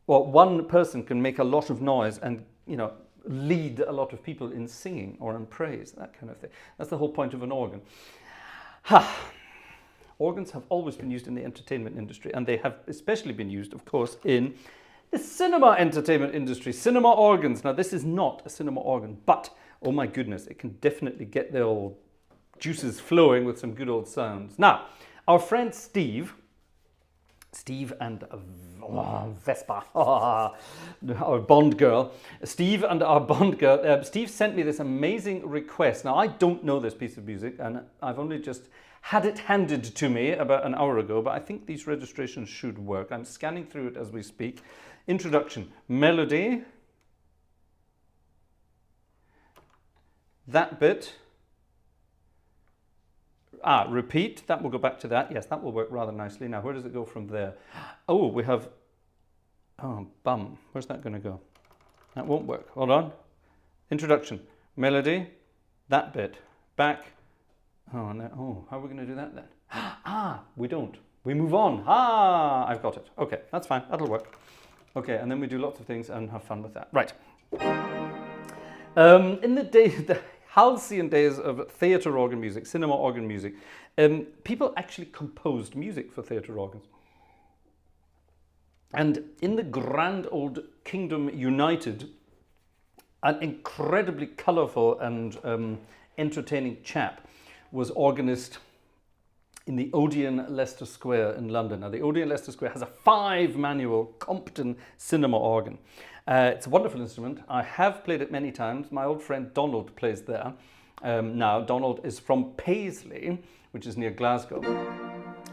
Well, one person can make a lot of noise and, you know, lead a lot of people in singing or in praise, that kind of thing. That's the whole point of an organ. Organs have always been used in the entertainment industry, and they have especially been used, of course, in The cinema entertainment industry, cinema organs. Now, this is not a cinema organ, but, oh my goodness, it can definitely get the old juices flowing with some good old sounds. Now, our friend Steve and Vespa, our Bond girl, Steve sent me this amazing request. Now, I don't know this piece of music, and I've only just had it handed to me about an hour ago, but I think these registrations should work. I'm scanning through it as we speak. Introduction, melody, that bit, repeat, that will go back to that. Yes, that will work rather nicely. Now, where does it go from there? Oh, we have, oh, bum, where's that going to go? That won't work, hold on. Introduction, melody, that bit, back. Oh, no. Oh, how are we going to do that then? We don't. We move on. I've got it. Okay, that's fine. That'll work. Okay, and then we do lots of things and have fun with that. Right. In the halcyon days of theatre organ music, cinema organ music, people actually composed music for theatre organs. And in the grand old Kingdom United, an incredibly colourful and entertaining chap was organist in the Odeon Leicester Square in London. Now, the Odeon Leicester Square has a 5-manual Compton cinema organ. It's a wonderful instrument. I have played it many times. My old friend Donald plays there. Now, Donald is from Paisley, which is near Glasgow.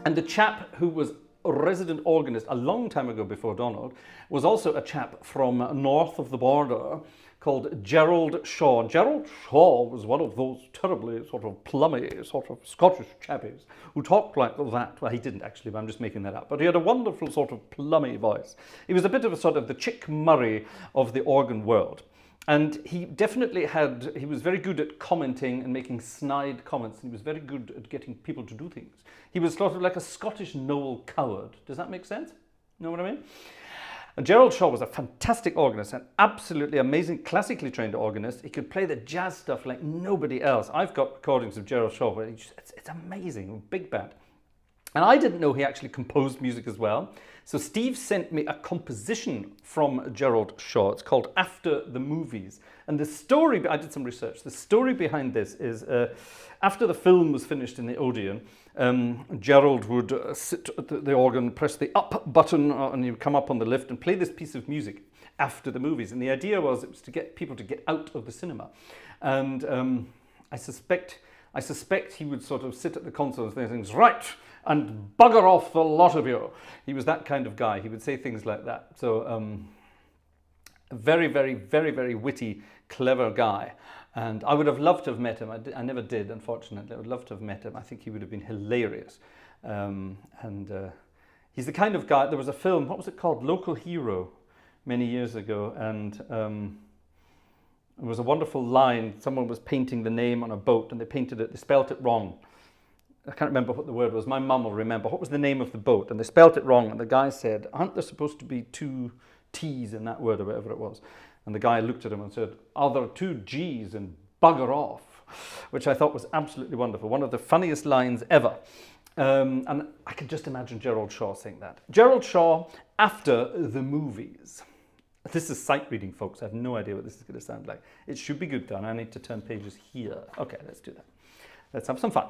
And the chap who was a resident organist a long time ago before Donald was also a chap from north of the border called Gerald Shaw. Gerald Shaw was one of those terribly sort of plummy, sort of Scottish chappies who talked like that. Well, he didn't actually, but I'm just making that up. But he had a wonderful sort of plummy voice. He was a bit of a sort of the Chick Murray of the organ world. And he definitely he was very good at commenting and making snide comments. And he was very good at getting people to do things. He was sort of like a Scottish Noel Coward. Does that make sense? Know what I mean? And Gerald Shaw was a fantastic organist, an absolutely amazing classically trained organist. He could play the jazz stuff like nobody else. I've got recordings of Gerald Shaw where it's amazing, big band. And I didn't know he actually composed music as well. So Steve sent me a composition from Gerald Shaw. It's called After the Movies. And the story, I did some research, the story behind this is after the film was finished in the Odeon, Gerald would sit at the organ, press the up button, and he would come up on the lift and play this piece of music after the movies. And the idea was it was to get people to get out of the cinema. And I suspect he would sort of sit at the console and say things, right, and bugger off the lot of you. He was that kind of guy. He would say things like that. So a very, very, very, very witty, clever guy. And I would have loved to have met him. I never did, unfortunately. I would love to have met him. I think he would have been hilarious. He's the kind of guy, there was a film, what was it called? Local Hero, many years ago. And it was a wonderful line. Someone was painting the name on a boat and they spelt it wrong. I can't remember what the word was. My mum will remember. What was the name of the boat? And they spelt it wrong. And the guy said, aren't there supposed to be 2 T's in that word or whatever it was? And the guy looked at him and said, are there 2 G's and bugger off? Which I thought was absolutely wonderful. One of the funniest lines ever. And I can just imagine Gerald Shaw saying that. Gerald Shaw, After the Movies. This is sight reading, folks. I have no idea what this is going to sound like. It should be good, though. And I need to turn pages here. Okay, let's do that. Let's have some fun.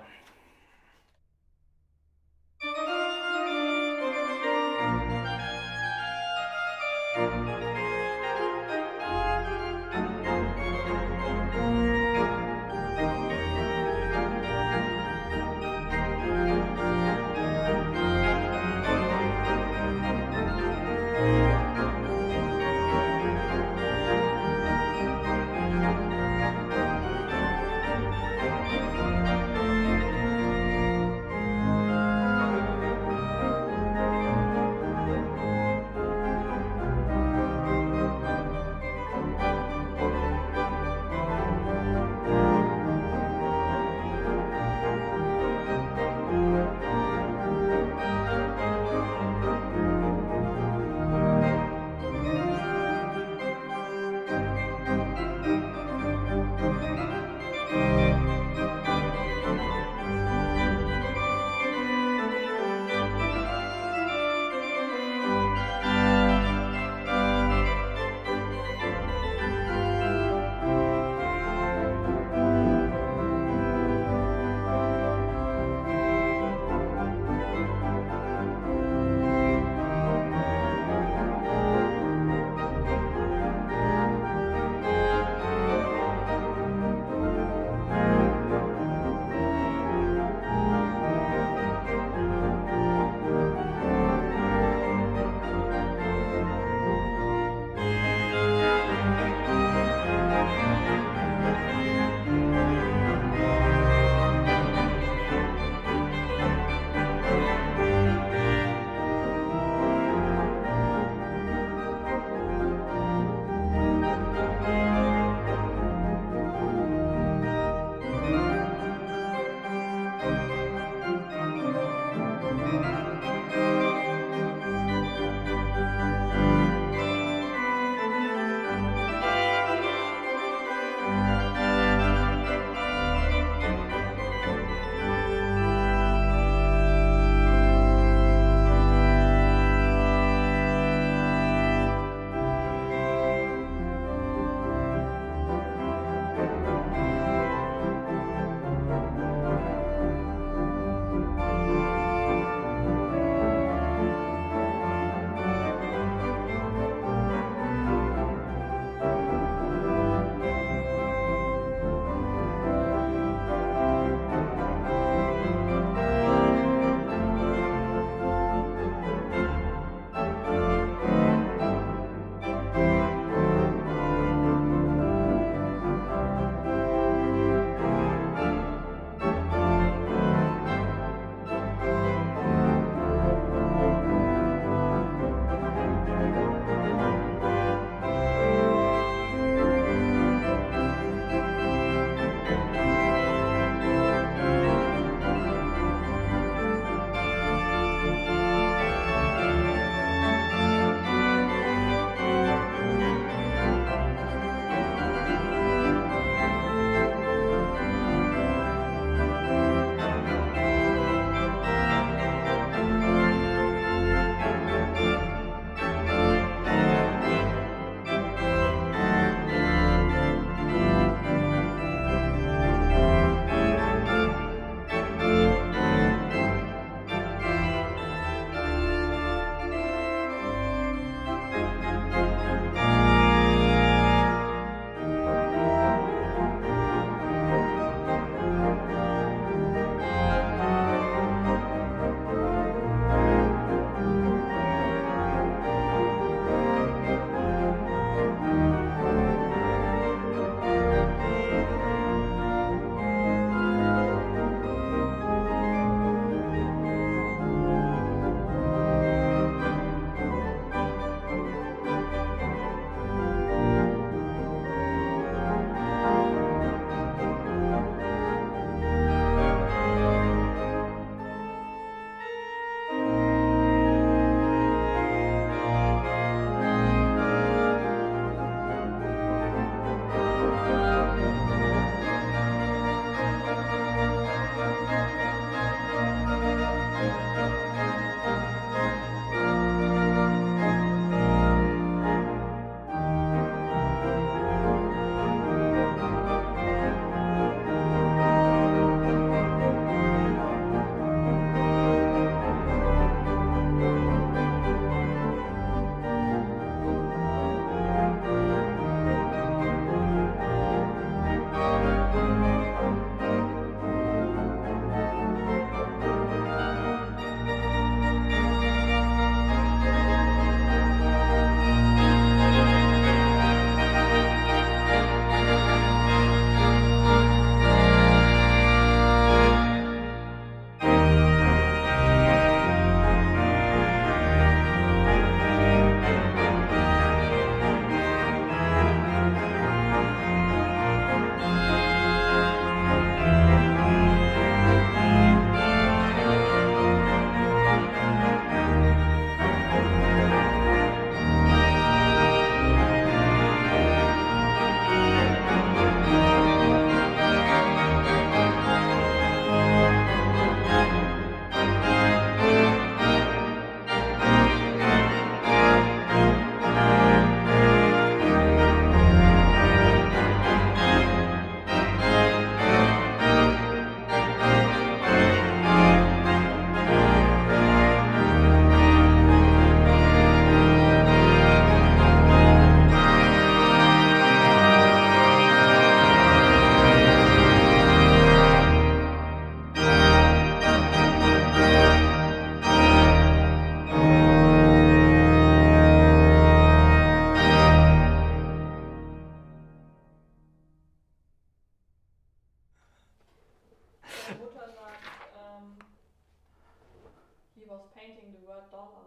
dollar.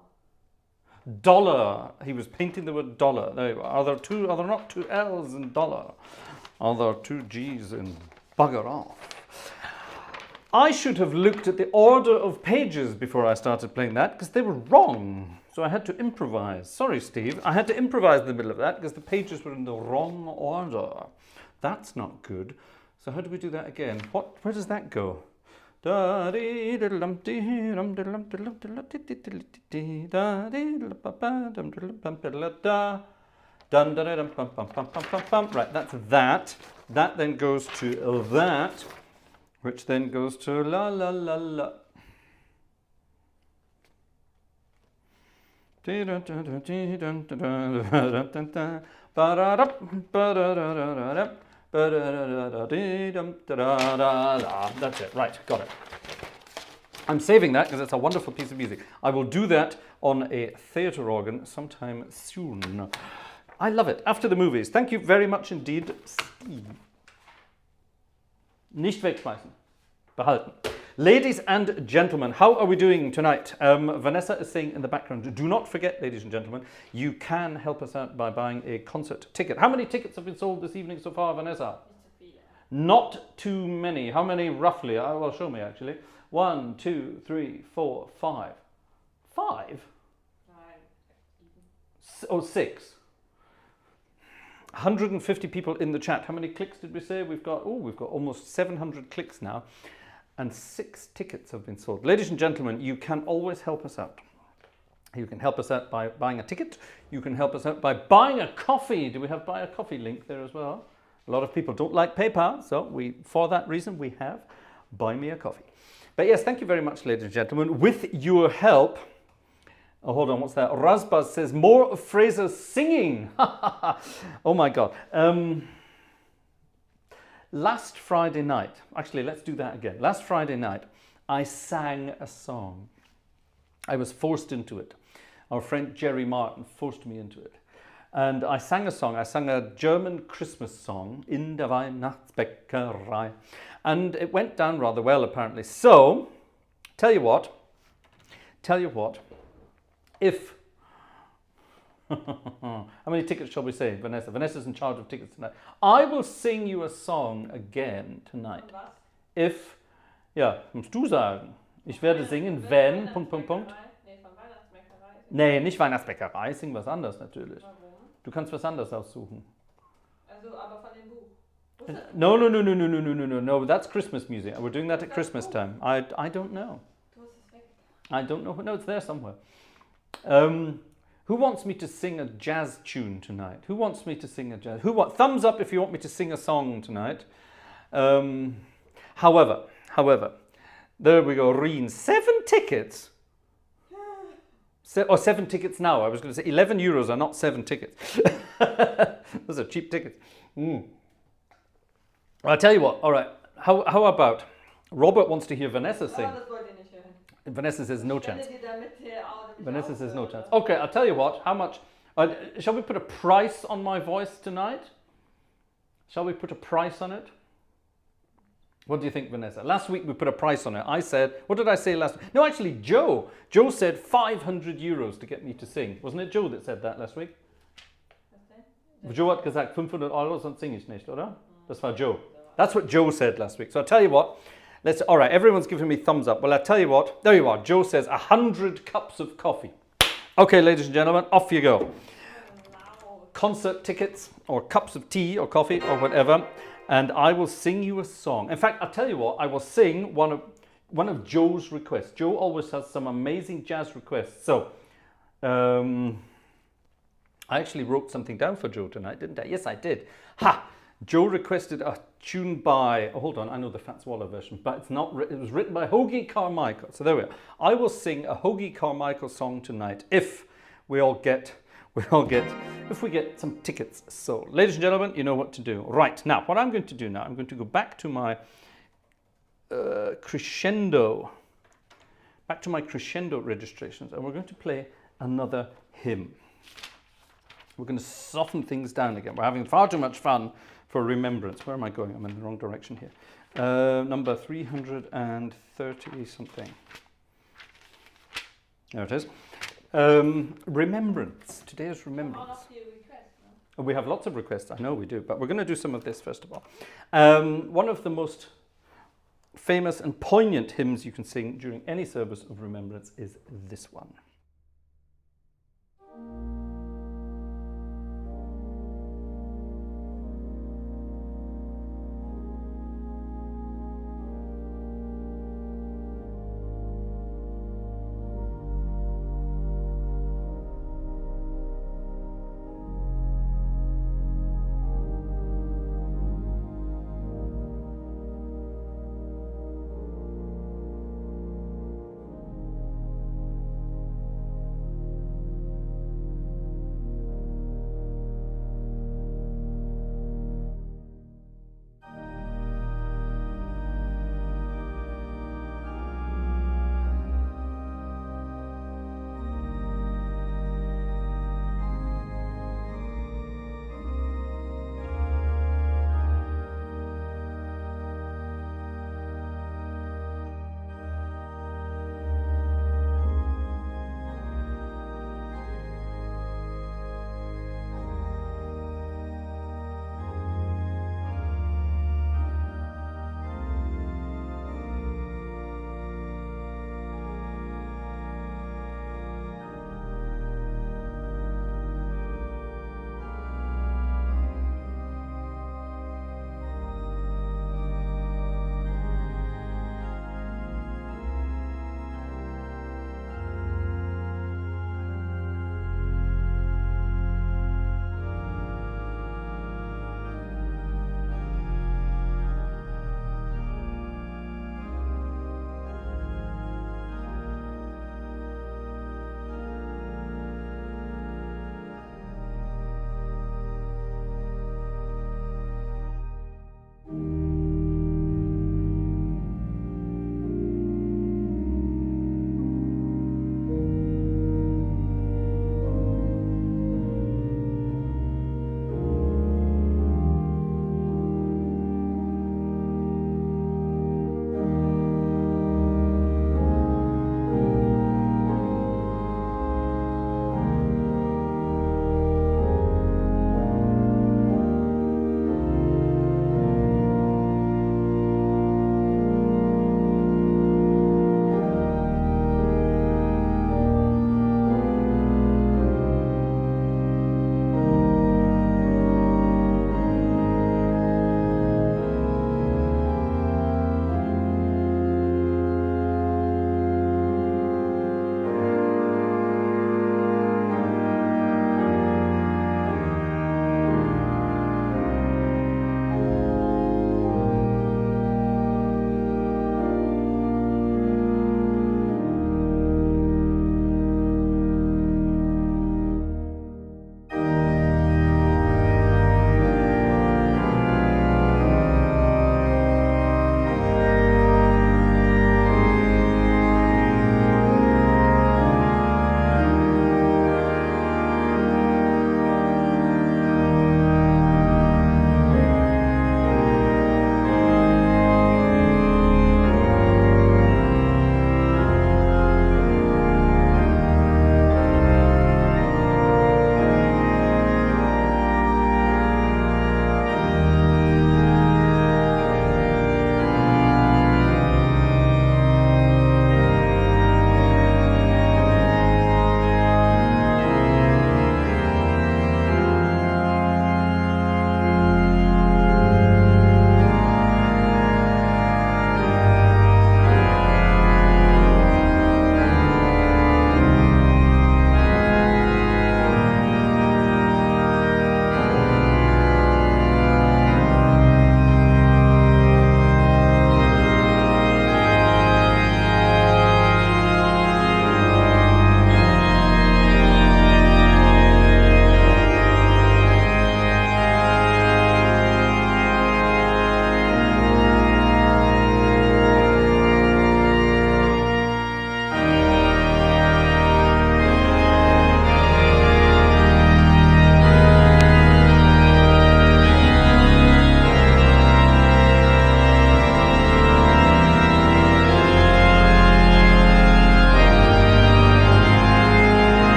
Dollar. He was painting the word dollar. There you are. Are there not two L's in dollar? Are there two G's in bugger off? I should have looked at the order of pages before I started playing that because they were wrong. So I had to improvise. Sorry, Steve. I had to improvise in the middle of that because the pages were in the wrong order. That's not good. So how do we do that again? Where does that go? Right, that's that. That then goes to that, which then goes to la la la la. That's it, right, got it. I'm saving that because it's a wonderful piece of music. I will do that on a theatre organ sometime soon. I love it. After the movies. Thank you very much indeed, Steve. Nicht wegschmeißen. Behalten. Ladies and gentlemen, how are we doing tonight? Vanessa is saying in the background, do not forget, ladies and gentlemen, you can help us out by buying a concert ticket. How many tickets have been sold this evening so far, Vanessa? Not too many. How many roughly? Well, show me actually. 1, 2, 3, 4, 5. 5? 6. 150 people in the chat. How many clicks did we say? We've got almost 700 clicks now. And 6 tickets have been sold. Ladies and gentlemen, you can always help us out. You can help us out by buying a ticket. You can help us out by buying a coffee. Do we have buy a coffee link there as well? A lot of people don't like PayPal, so for that reason we have buy me a coffee. But yes, thank you very much, ladies and gentlemen. With your help, oh, hold on, what's that? Razbaz says more of Fraser singing. Oh my God. Last Friday night, actually, let's do that again. Last Friday night, I sang a song. I was forced into it. Our friend Jerry Martin forced me into it. And I sang a song. I sang a German Christmas song, In der Weihnachtsbäckerei. And it went down rather well, apparently. So, tell you what, if... How many tickets shall we say, Vanessa? Vanessa's in charge of tickets tonight. I will sing you a song again tonight. If, ja, musst du sagen. Ich werde singen, wenn, Punkt. Nee, nicht Weihnachtsbäckerei, sing was anderes natürlich. Warum? Du kannst was anderes aussuchen. Also, aber von dem Buch. No, that's Christmas music. We're doing that at Christmas time. I don't know. Du hast es weg. I don't know. No, it's there somewhere. Who wants me to sing a jazz tune tonight? Who wants me to sing a jazz? Thumbs up if you want me to sing a song tonight. However, there we go. Reen, 7 tickets. 7 tickets now. I was going to say 11 euros are not 7 tickets. Those are cheap tickets. I'll tell you what. All right. How about Robert wants to hear Vanessa sing? Das wollt ihr nicht hören. Vanessa says no chance. Stelle dir damit Vanessa says no chance. Okay, I'll tell you what. How much? Shall we put a price on my voice tonight? Shall we put a price on it? What do you think, Vanessa? Last week we put a price on it. I said, what did I say last week? No, actually, Joe. Joe said 500 euros to get me to sing. Wasn't it Joe that said that last week? Joe hat gesagt, 500 Euro, sonst singe ich nicht, oder? Das war Joe. That's what Joe said last week. So I'll tell you what. All right, everyone's giving me thumbs up. Well, I'll tell you what. There you are. Joe says 100 cups of coffee. Okay, ladies and gentlemen, off you go. Concert tickets or cups of tea or coffee or whatever, and I will sing you a song. In fact, I'll tell you what. I will sing one of Joe's requests. Joe always has some amazing jazz requests. So, I actually wrote something down for Joe tonight, didn't I? Yes, I did. Ha! Joe requested a tune by, oh, hold on, I know the Fats Waller version, but it's not, it was written by Hoagie Carmichael. So there we are. I will sing a Hoagie Carmichael song tonight if we get some tickets sold. Ladies and gentlemen, you know what to do. Right, now, what I'm going to do now, I'm going to go back to my crescendo registrations, and we're going to play another hymn. We're going to soften things down again. We're having far too much fun for Remembrance. Where am I going? I'm in the wrong direction here. Number 330 something. There it is. Remembrance. Today is All Remembrance. of the requests, no? We have lots of requests, I know we do, but we're going to do some of this first of all. One of the most famous and poignant hymns you can sing during any service of remembrance is this one.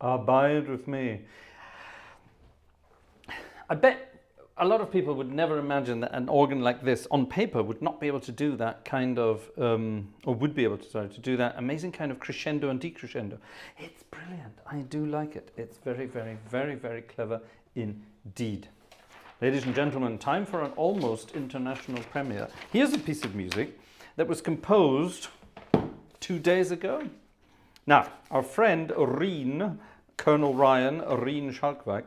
Abide with me. I bet a lot of people would never imagine that an organ like this on paper would not be able to do that kind of, or would be able to, sorry, to do that amazing kind of crescendo and decrescendo. It's brilliant. I do like it. It's very, very, very, very clever indeed. Ladies and gentlemen, time for an almost international premiere. Here's a piece of music that was composed 2 days ago. Now, our friend Rien, Colonel Ryan Rien Schalkwijk,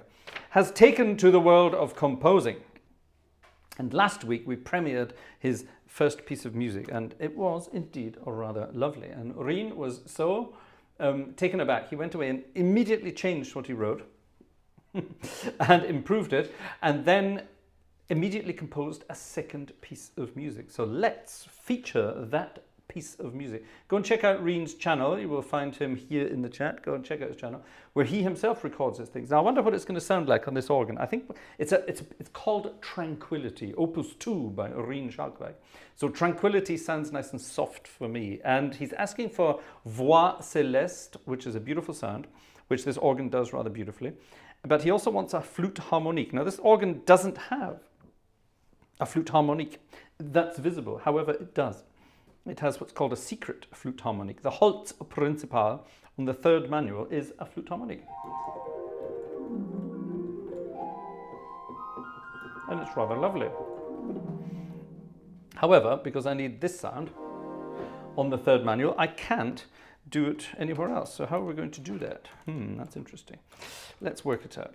has taken to the world of composing. And last week we premiered his first piece of music, and it was indeed rather lovely. And Rien was so taken aback, he went away and immediately changed what he wrote and improved it, and then immediately composed a second piece of music. So let's feature that piece of music. Go and check out Rien's channel. You will find him here in the chat. Go and check out his channel where he himself records his things. Now I wonder what it's going to sound like on this organ. I think it's called Tranquility, Opus 2 by Rien Schalkwijk. So Tranquility sounds nice and soft for me, and he's asking for voix celeste, which is a beautiful sound, which this organ does rather beautifully. But he also wants a flute harmonique. Now this organ doesn't have a flute harmonique that's visible. However, it does. It has what's called a secret flute harmonic. The Holz Principal on the third manual is a flute harmonic. And it's rather lovely. However, because I need this sound on the third manual, I can't do it anywhere else. So how are we going to do that? That's interesting. Let's work it out.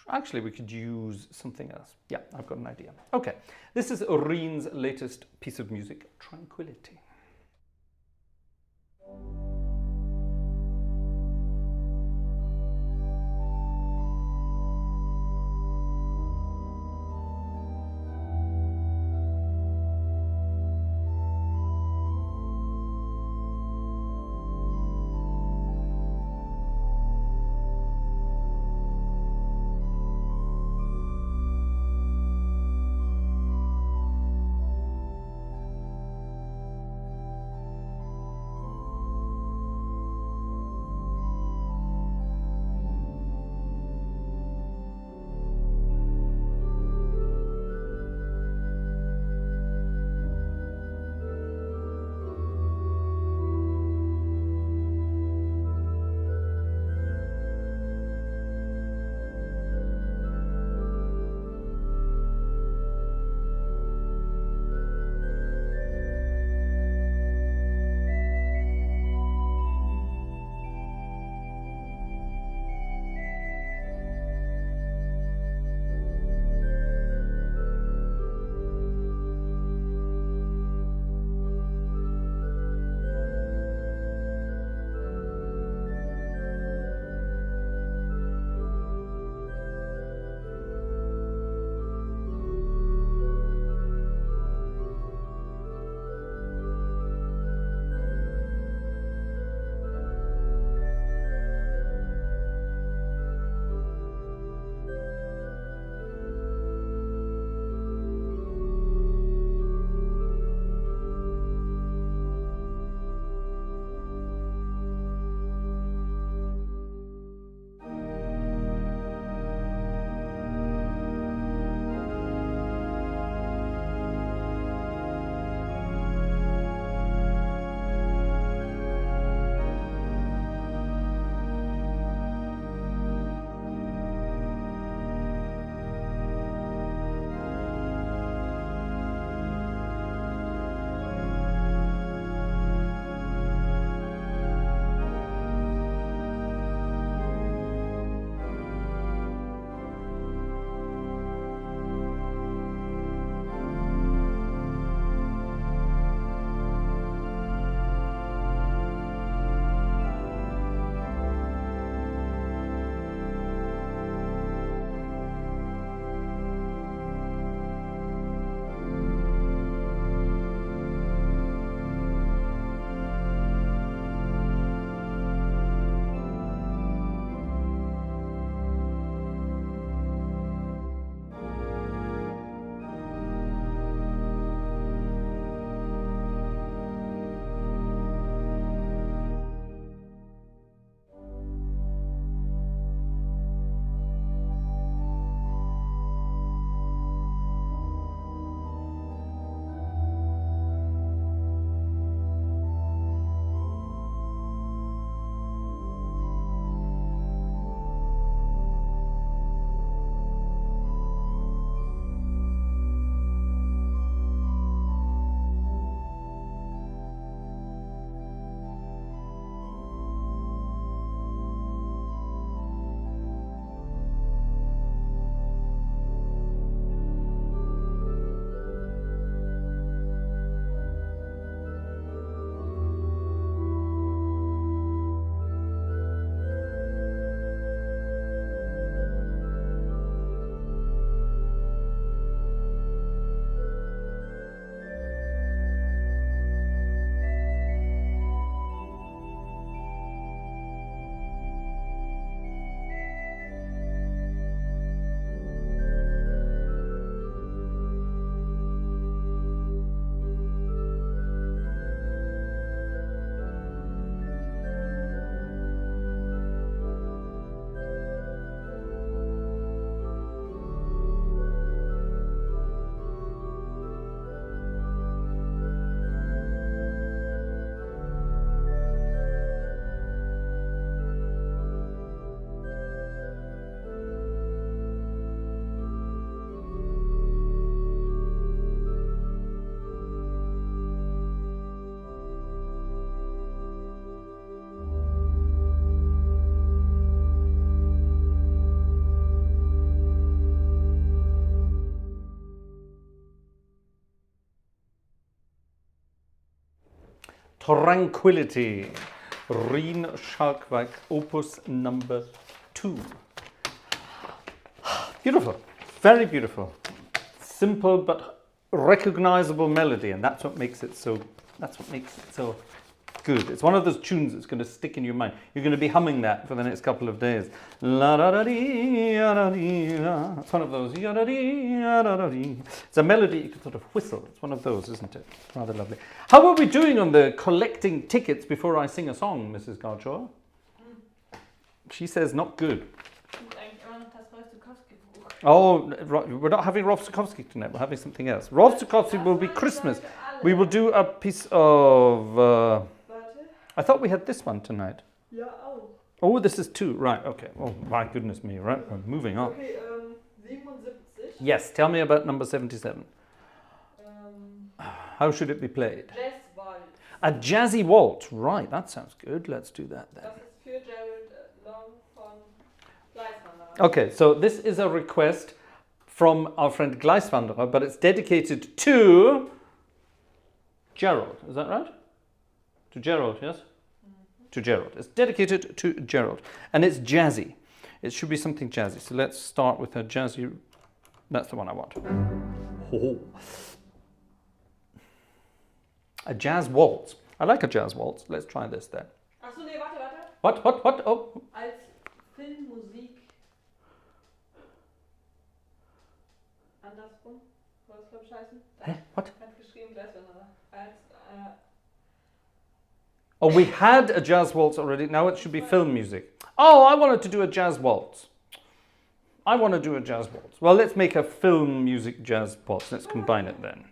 Actually, we could use something else. Yeah, I've got an idea. Okay, this is Rien's latest piece of music, Tranquility. Tranquility. Rien Schalkwerk, opus number 2. Beautiful, very beautiful. Simple but recognizable melody, and that's what makes it so good. It's one of those tunes that's going to stick in your mind. You're going to be humming that for the next couple of days. La da da dee, ya da dee, la. It's one of those. Ya da dee, ya da da dee. It's a melody you can sort of whistle. It's one of those, isn't it? Rather lovely. How are we doing on the collecting tickets before I sing a song, Mrs. Gartshore? She says not good. Oh, we're not having Rolf Zukowski tonight. We're having something else. Rolf Zukowski will be Christmas. We will do a piece of... I thought we had this one tonight. Ja, auch. Oh, this is 2. Right, okay. Oh, my goodness me. Right, we're moving on. Okay, 77. Yes, tell me about number 77. How should it be played? Jazz Waltz. A jazzy waltz. Right, that sounds good. Let's do that then. Das ist für Gerald Long von Gleiswanderer. Okay, so this is a request from our friend Gleiswanderer, but it's dedicated to Gerald. Is that right? To Gerald, yes? To Gerald. It's dedicated to Gerald. And it's jazzy. It should be something jazzy. So let's start with a jazzy... That's the one I want. Oh. A jazz waltz. I like a jazz waltz. Let's try this then. Achso, nee, warte. What? Oh. Als Filmmusik. Andersrum. War das, glaube ich, heißen? Hä? What? Hat geschrieben, Gleiswanderer. Als... Oh, we had a jazz waltz already. Now it should be film music. Oh, I wanted to do a jazz waltz. I want to do a jazz waltz. Well, let's make a film music jazz waltz. Let's combine it then.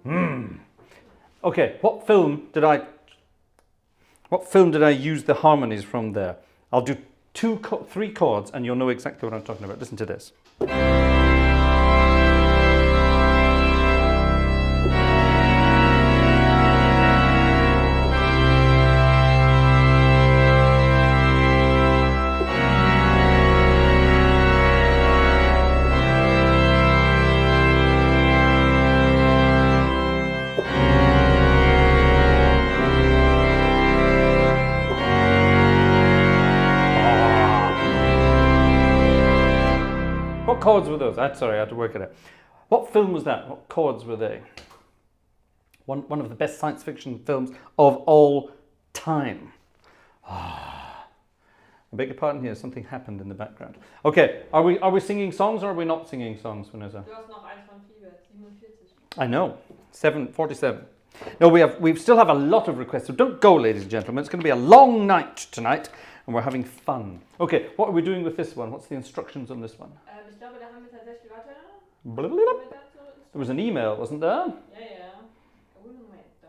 Okay, what film did I use the harmonies from there? I'll do three chords and you'll know exactly what I'm talking about. Listen to this. What chords were those? Sorry, I had to work it out. What film was that? What chords were they? One of the best science fiction films of all time. I beg your pardon here, something happened in the background. Okay, are we singing songs or are we not singing songs, Vanessa? Du hast noch eins von 47. I know, 7:47. No, we still have a lot of requests, so don't go, ladies and gentlemen. It's going to be a long night tonight, and we're having fun. Okay, what are we doing with this one? What's the instructions on this one? Ich glaube, da haben wir tatsächlich, warte. There was an email, wasn't there? Ja. Un momento.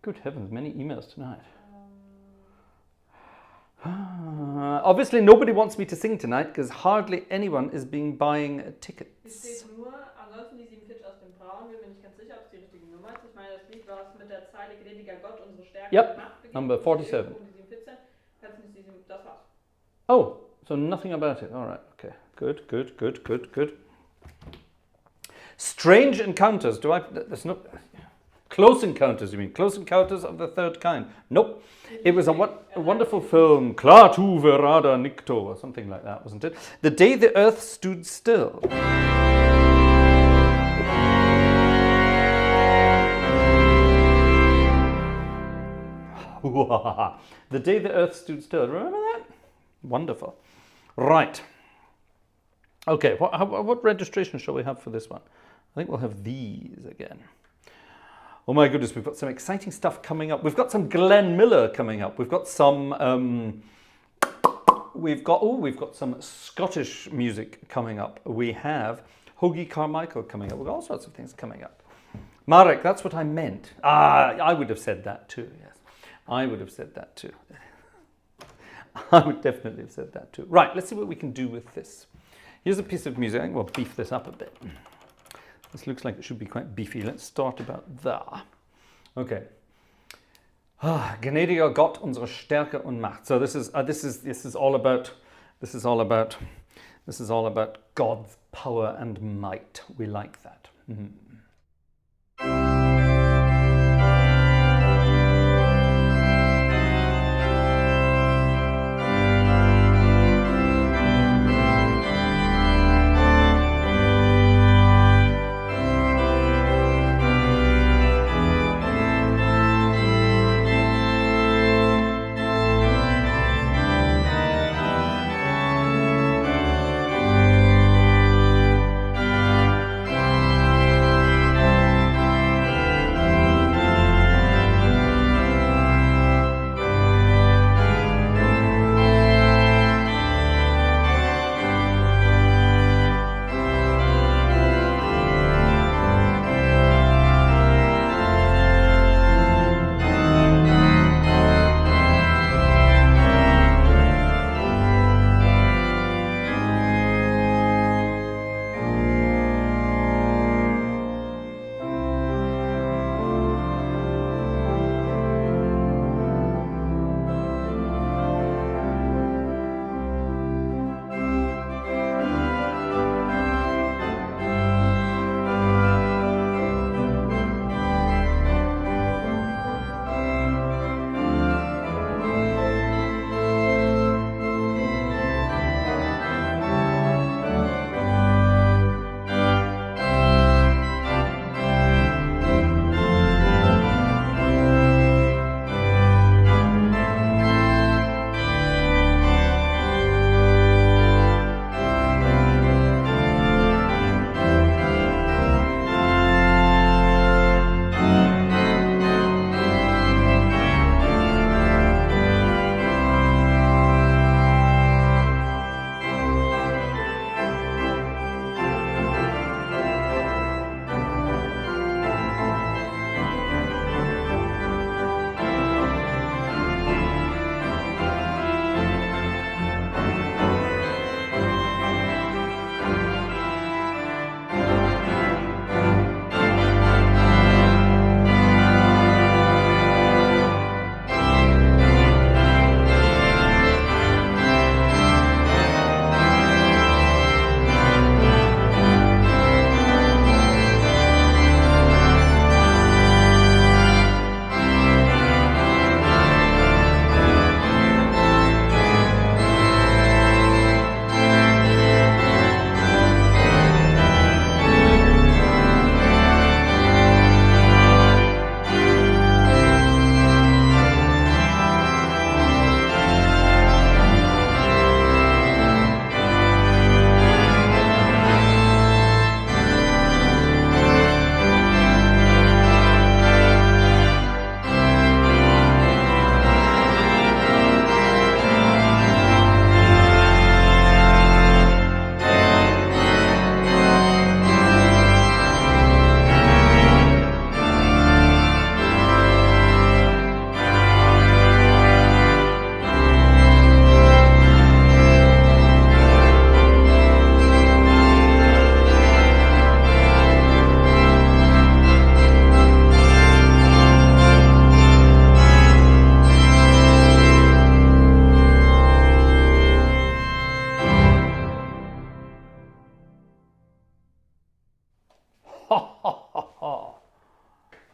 Good heavens, many emails tonight. Obviously, nobody wants me to sing tonight because hardly anyone is buying Hier tickets. steht nur, ansonsten die 47 aus dem Braun, bin mir nicht ganz sicher, ob es die richtige Nummer ist. Ich meine, das Lied war es mit der Zeile gnädiger Gott, unsere Stärke Yep, und Macht begegnet. number 47. Die 47, kannst nicht die 7, das war's. Oh, so nothing about it. All right, okay. Good. Strange encounters. There's no... Close Encounters, you mean? Close Encounters of the Third Kind? Nope. It was a wonderful film. Klar tu verada nicto, or something like that, wasn't it? The Day the Earth Stood Still. The Day the Earth Stood Still. Remember that? Wonderful. Right. Okay, what registration shall we have for this one? I think we'll have these again. Oh my goodness, we've got some exciting stuff coming up. We've got some Glenn Miller coming up. We've got some we've got some Scottish music coming up. We have Hoagie Carmichael coming up. We've got all sorts of things coming up. Marek, that's what I meant. I would have said that too, yes. I would have said that too. I would definitely have said that too. Right, let's see what we can do with this. Here's a piece of music. I think we'll beef this up a bit. This looks like it should be quite beefy. Let's start about there. Okay. Gnädiger Gott, unsere Stärke und Macht. So this is all about God's power and might. We like that.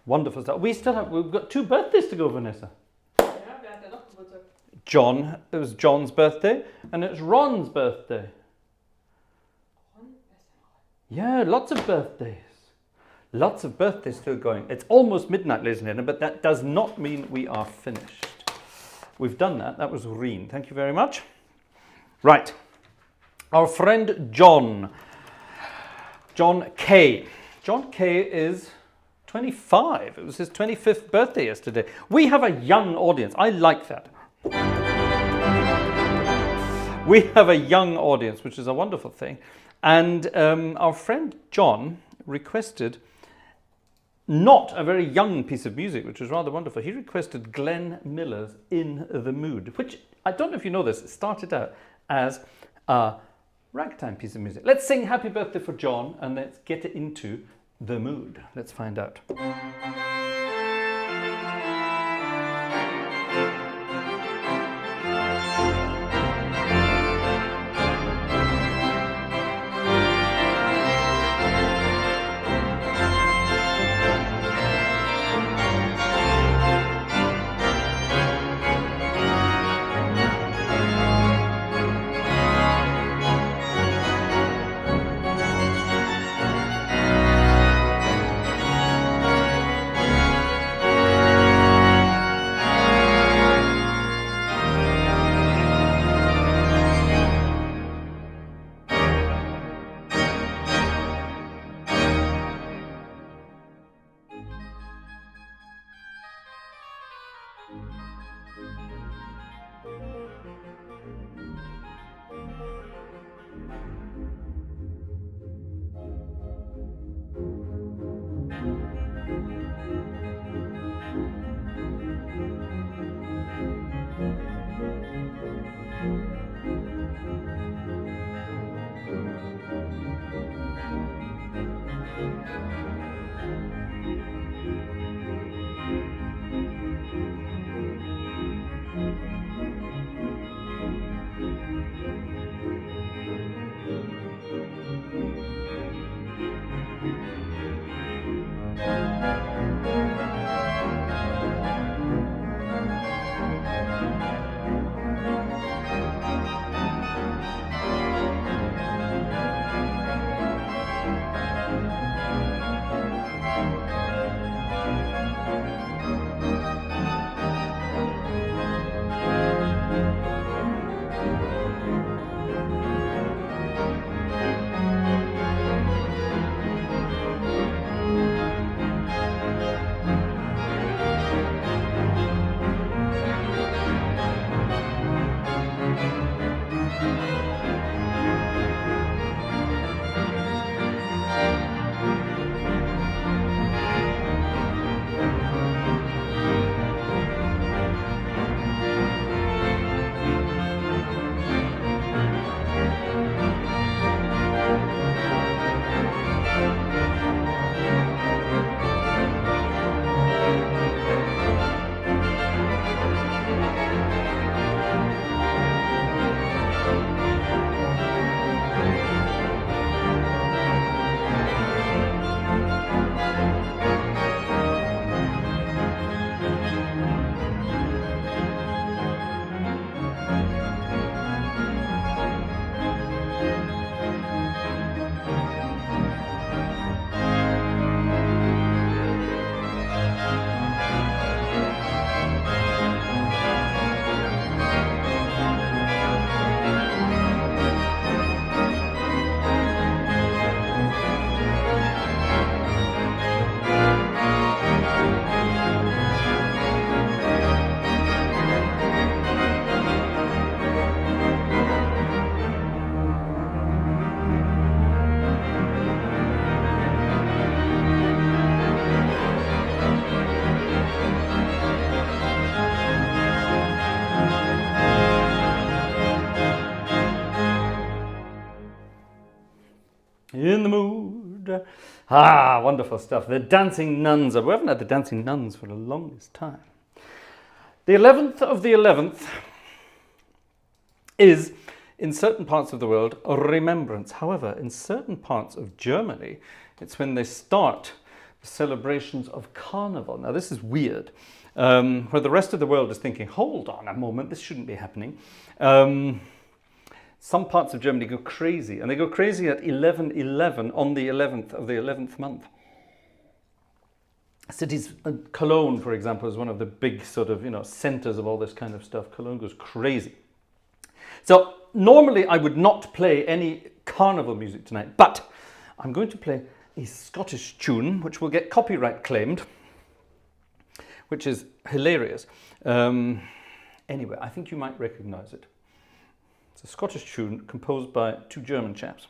Wonderful stuff. We've got 2 birthdays to go, Vanessa. Ja, wer hat denn noch Geburtstag? John, it was John's birthday, and it's Ron's birthday. Ron? Yeah, lots of birthdays. Lots of birthdays still going. It's almost midnight, ladies and gentlemen, but that does not mean we are finished. We've done that. That was Reen. Thank you very much. Right. Our friend John. John K. John K is 25. It was his 25th birthday yesterday. We have a young audience. I like that. We have a young audience, which is a wonderful thing. And our friend John requested not a very young piece of music, which was rather wonderful. He requested Glenn Miller's In the Mood, which, I don't know if you know this, it started out as a ragtime piece of music. Let's sing Happy Birthday for John and let's get it into the mood. Let's find out. In the mood. Ah, wonderful stuff. The Dancing Nuns. We haven't had the Dancing Nuns for the longest time. The 11th of the 11th is, in certain parts of the world, a Remembrance. However, in certain parts of Germany, it's when they start celebrations of Carnival. Now this is weird, where the rest of the world is thinking, hold on a moment, this shouldn't be happening. Some parts of Germany go crazy, and they go crazy at 11/11 on the 11th of the 11th month. Cities, Cologne, for example, is one of the big sort of, centers of all this kind of stuff. Cologne goes crazy. So normally I would not play any carnival music tonight, but I'm going to play a Scottish tune which will get copyright claimed, which is hilarious. Anyway, I think you might recognize it. It's a Scottish tune composed by two German chaps.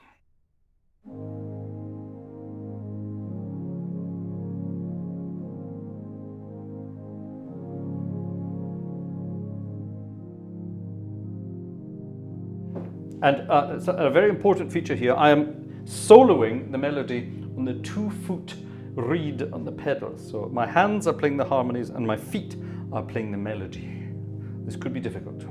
And so a very important feature here, I am soloing the melody on the 2-foot reed on the pedal. So my hands are playing the harmonies and my feet are playing the melody. This could be difficult.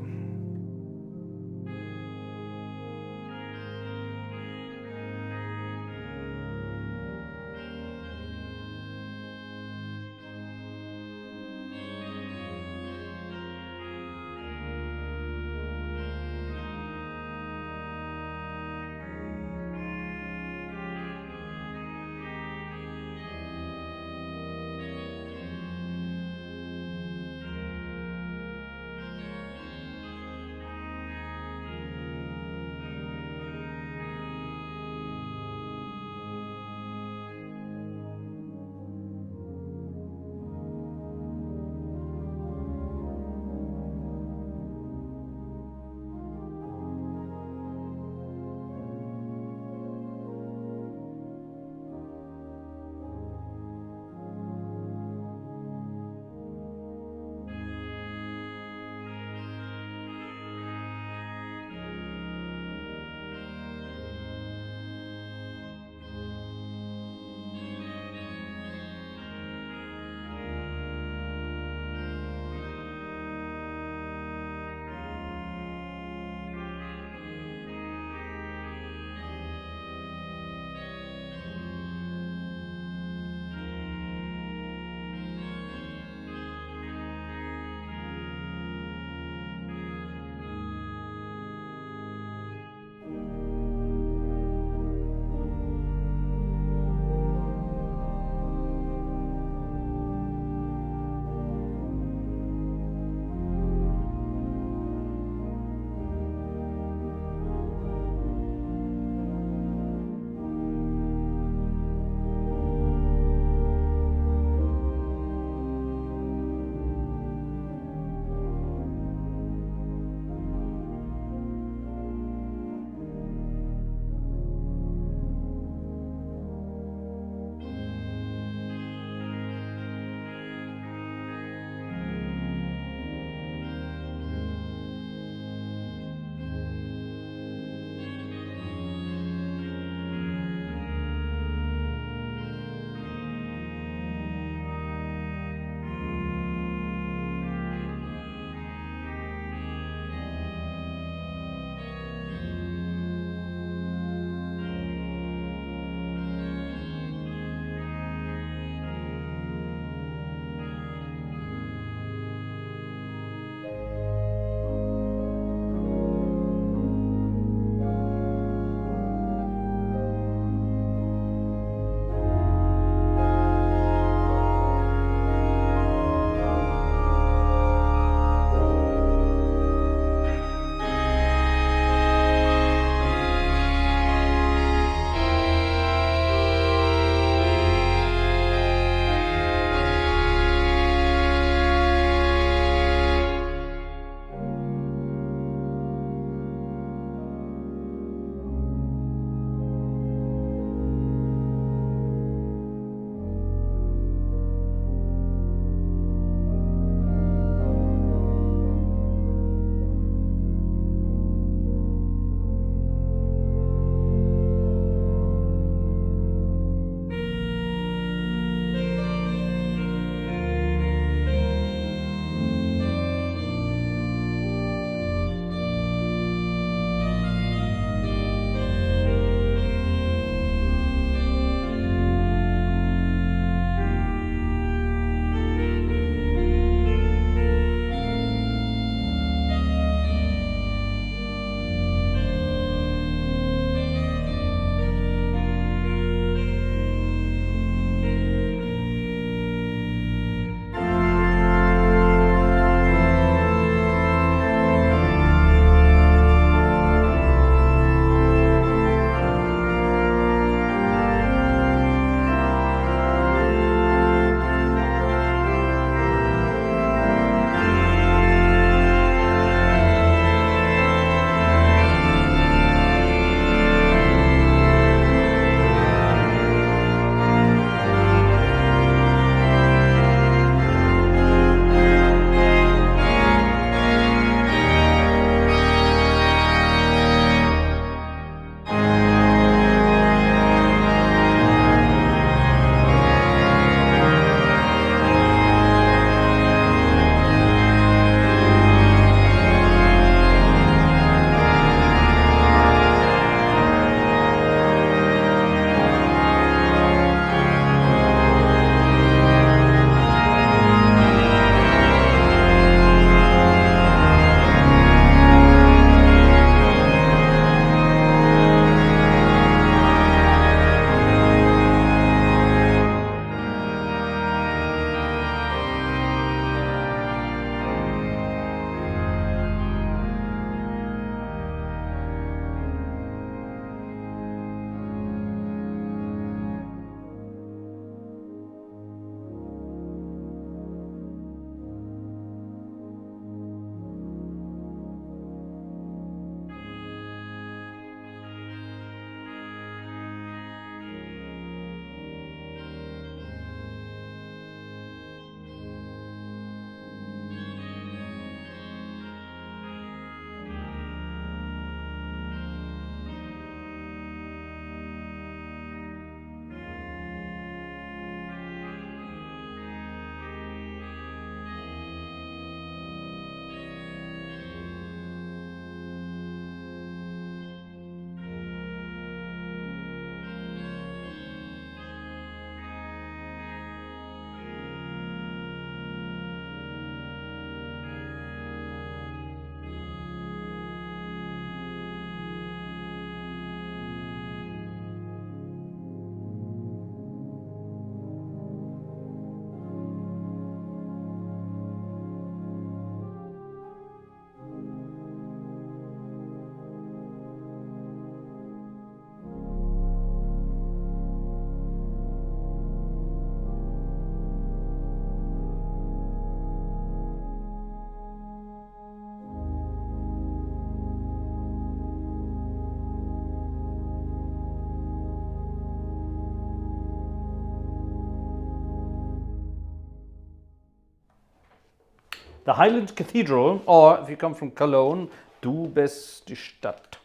The Highland Cathedral, or if you come from Cologne, Du bist die Stadt.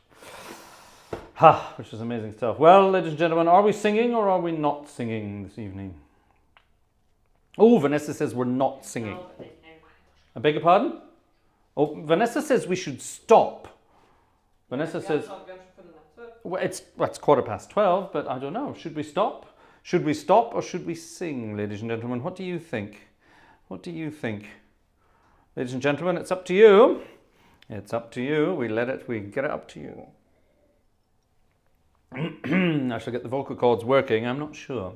Ha, which is amazing stuff. Well, ladies and gentlemen, are we singing or are we not singing this evening? Oh, Vanessa says we're not singing. I beg your pardon? Oh, Vanessa says we should stop. Vanessa says, well, it's 12:15, but I don't know. Should we stop? Should we stop or should we sing, ladies and gentlemen? What do you think? What do you think? Ladies and gentlemen, it's up to you. It's up to you. We get it up to you. I shall get the vocal cords working. I'm not sure.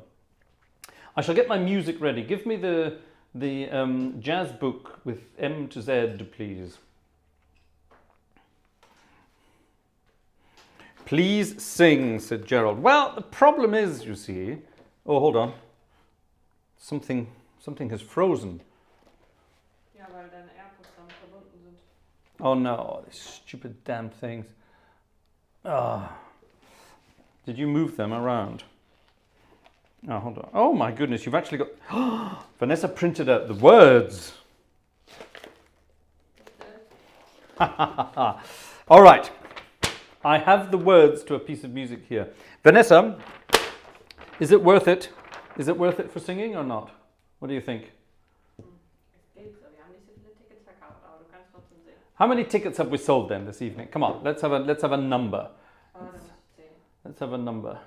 I shall get my music ready. Give me the jazz book with M to Z, please. Please sing, said Gerald. Well, the problem is, you see... Oh, hold on. Something has frozen. Ja, weil deine AirPods dann verbunden sind. Oh no, these stupid damn things. Ah. Did you move them around? Oh, hold on. Oh my goodness, you've actually got... Vanessa printed out the words. All right. I have the words to a piece of music here. Vanessa, is it worth it? Is it worth it for singing or not? What do you think? How many tickets have we sold then this evening? Come on, let's have a number. Let's have a number.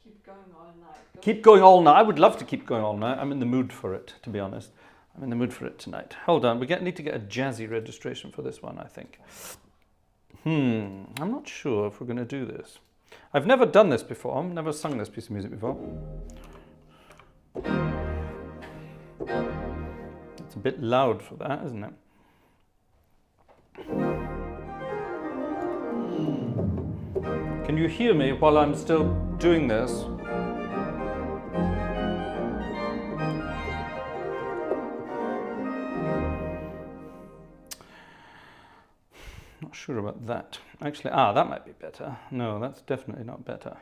Keep going all night. Keep going all night. I would love to keep going all night. I'm in the mood for it, to be honest. I'm in the mood for it tonight. Hold on, need to get a jazzy registration for this one, I think. I'm not sure if we're going to do this. I've never done this before. I've never sung this piece of music before. It's a bit loud for that, isn't it? Can you hear me while I'm still doing this? Not sure about that. Actually, that might be better. No, that's definitely not better.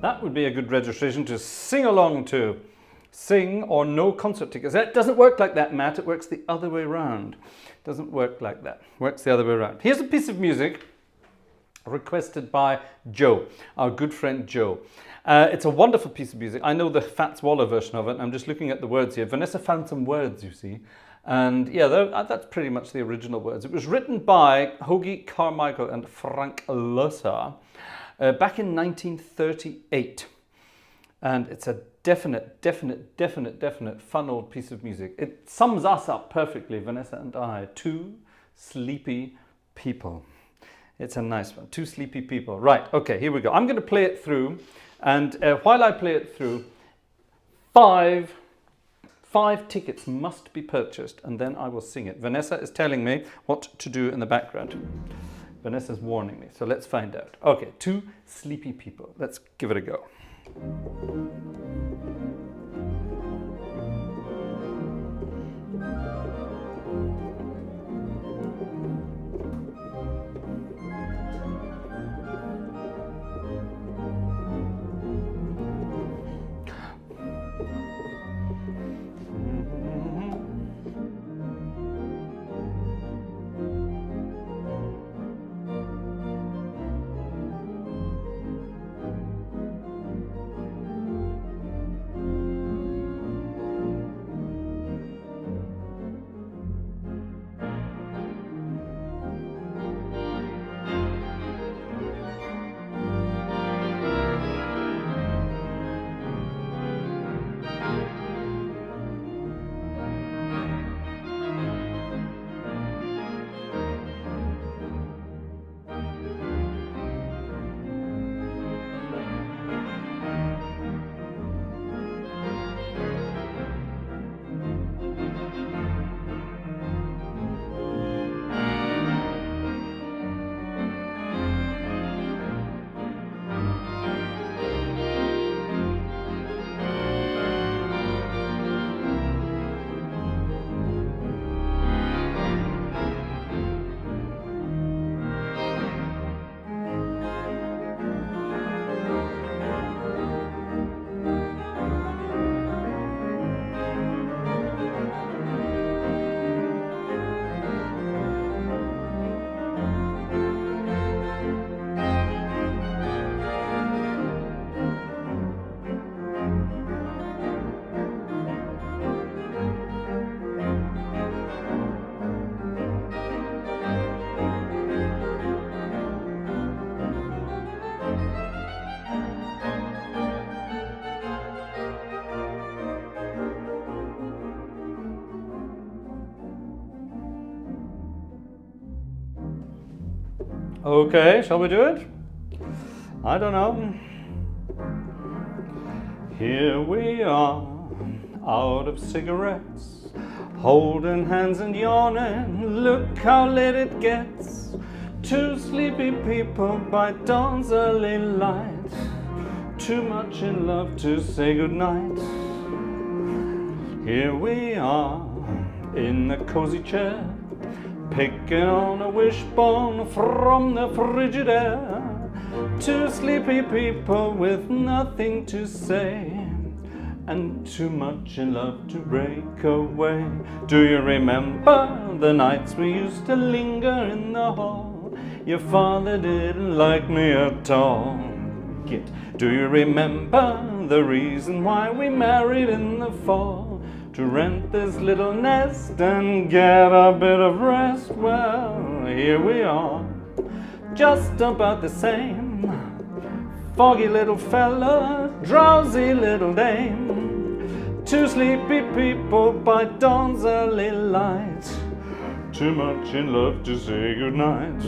That would be a good registration to sing along to. Sing or no concert tickets. That doesn't work like that, Matt. It works the other way around. It doesn't work like that. It works the other way around. Here's a piece of music requested by Joe, our good friend Joe. It's a wonderful piece of music. I know the Fats Waller version of it. I'm just looking at the words here. Vanessa found some words, you see. And yeah, that's pretty much the original words. It was written by Hoagie Carmichael and Frank Loesser back in 1938. And it's a definite fun old piece of music. It sums us up perfectly, Vanessa and I. Two sleepy people. It's a nice one. Two sleepy people. Right, okay, here we go. I'm going to play it through. And while I play it through, five tickets must be purchased, and then I will sing it. Vanessa is telling me what to do in the background. Vanessa's warning me, so let's find out. Okay, two sleepy people. Let's give it a go. Okay, shall we do it? I don't know. Here we are, out of cigarettes, holding hands and yawning. Look how late it gets. Two sleepy people by dawn's early light. Too much in love to say goodnight. Here we are, in a cozy chair, picking on a wishbone from the frigid air. Two sleepy people with nothing to say, and too much in love to break away. Do you remember the nights we used to linger in the hall? Your father didn't like me at all. Do you remember the reason why we married in the fall? To rent this little nest and get a bit of rest. Well, here we are, just about the same. Foggy little fella, drowsy little dame. Two sleepy people by dawn's early light. Too much in love to say goodnight.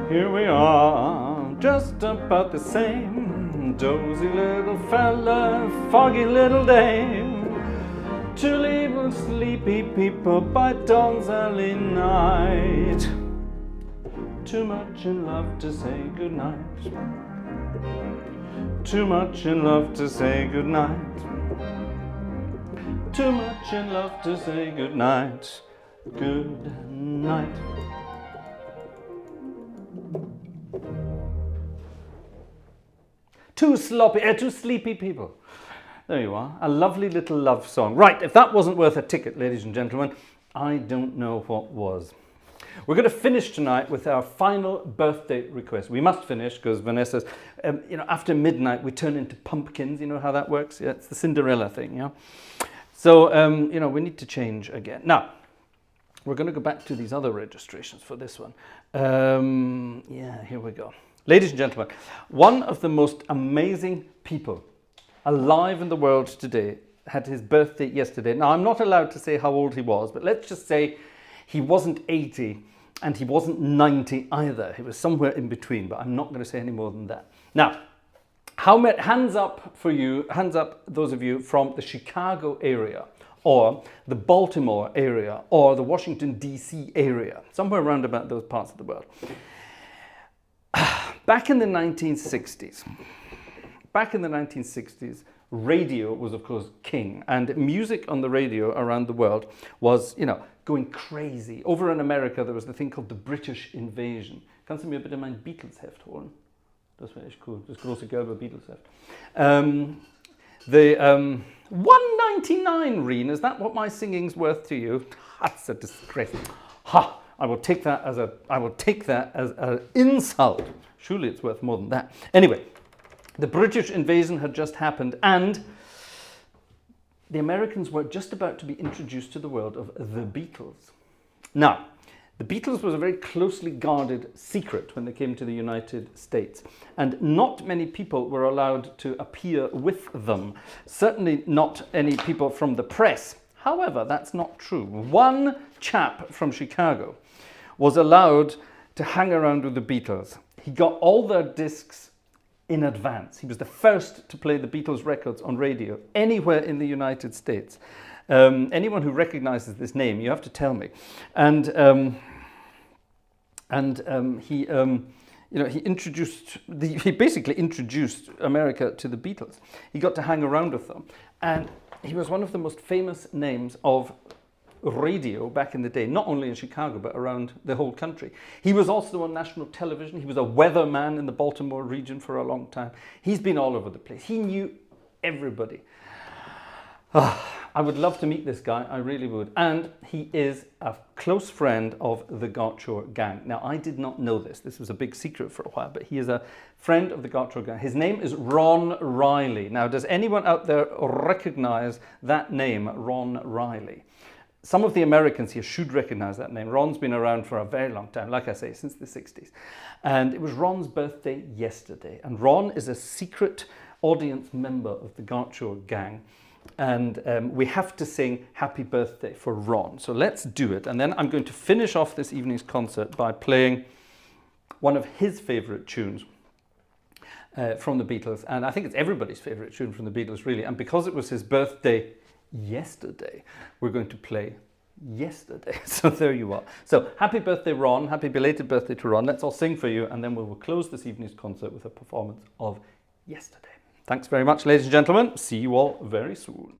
Here we are, just about the same. Dozy little fella, foggy little dame. Two little sleepy people by dawn's early night. Too much in love to say goodnight. Too much in love to say goodnight. Too much in love to say goodnight. Good night. Two sleepy people. There you are, a lovely little love song. Right, if that wasn't worth a ticket, ladies and gentlemen, I don't know what was. We're going to finish tonight with our final birthday request. We must finish because Vanessa's, after midnight we turn into pumpkins. You know how that works? Yeah, it's the Cinderella thing, yeah? So, we need to change again. Now, we're going to go back to these other registrations for this one. Here we go. Ladies and gentlemen, one of the most amazing people alive in the world today had his birthday yesterday. Now, I'm not allowed to say how old he was, but let's just say he wasn't 80 and he wasn't 90 either. He was somewhere in between, but I'm not going to say any more than that. Now, hands up for you, hands up those of you from the Chicago area or the Baltimore area or the Washington, D.C. area, somewhere around about those parts of the world. Back in the 1960s, radio was, of course, king, and music on the radio around the world was, going crazy. Over in America, there was the thing called the British Invasion. Kannst du mir bitte mein Beatles-Heft holen? Das wäre echt cool, das große gelbe Beatles-Heft. The $1.99, Reen, is that what my singing's worth to you? That's a disgrace. Ha! I will take that as an insult. Surely it's worth more than that. Anyway, the British invasion had just happened and the Americans were just about to be introduced to the world of the Beatles. Now, the Beatles was a very closely guarded secret when they came to the United States, and not many people were allowed to appear with them. Certainly not any people from the press. However, that's not true. One chap from Chicago was allowed to hang around with the Beatles. He got all their discs in advance. He was the first to play the Beatles records on radio anywhere in the United States. Anyone who recognizes this name, you have to tell me. He basically introduced America to the Beatles. He got to hang around with them, and he was one of the most famous names of radio back in the day, not only in Chicago but around the whole country. He was also on national television. He was a weatherman in the Baltimore region for a long time. He's been all over the place. He knew everybody. I would love to meet this guy, I really would. And he is a close friend of the Gartshore Gang. Now, I did not know this. This was a big secret for a while, but he is a friend of the Gartshore Gang. His name is Ron Riley. Now, does anyone out there recognize that name, Ron Riley? some of the Americans here should recognize that name. Ron's been around for a very long time, like I say, since the 60s. And it was Ron's birthday yesterday. And Ron is a secret audience member of the Gartshore Gang. And we have to sing happy birthday for Ron. So let's do it. And then I'm going to finish off this evening's concert by playing one of his favorite tunes from the Beatles. And I think it's everybody's favorite tune from the Beatles, really. And because it was his birthday yesterday, we're going to play Yesterday. So there you are. So happy birthday, Ron. Happy belated birthday to Ron. Let's all sing for you, and then we will close this evening's concert with a performance of Yesterday. Thanks very much, ladies and gentlemen. See you all very soon.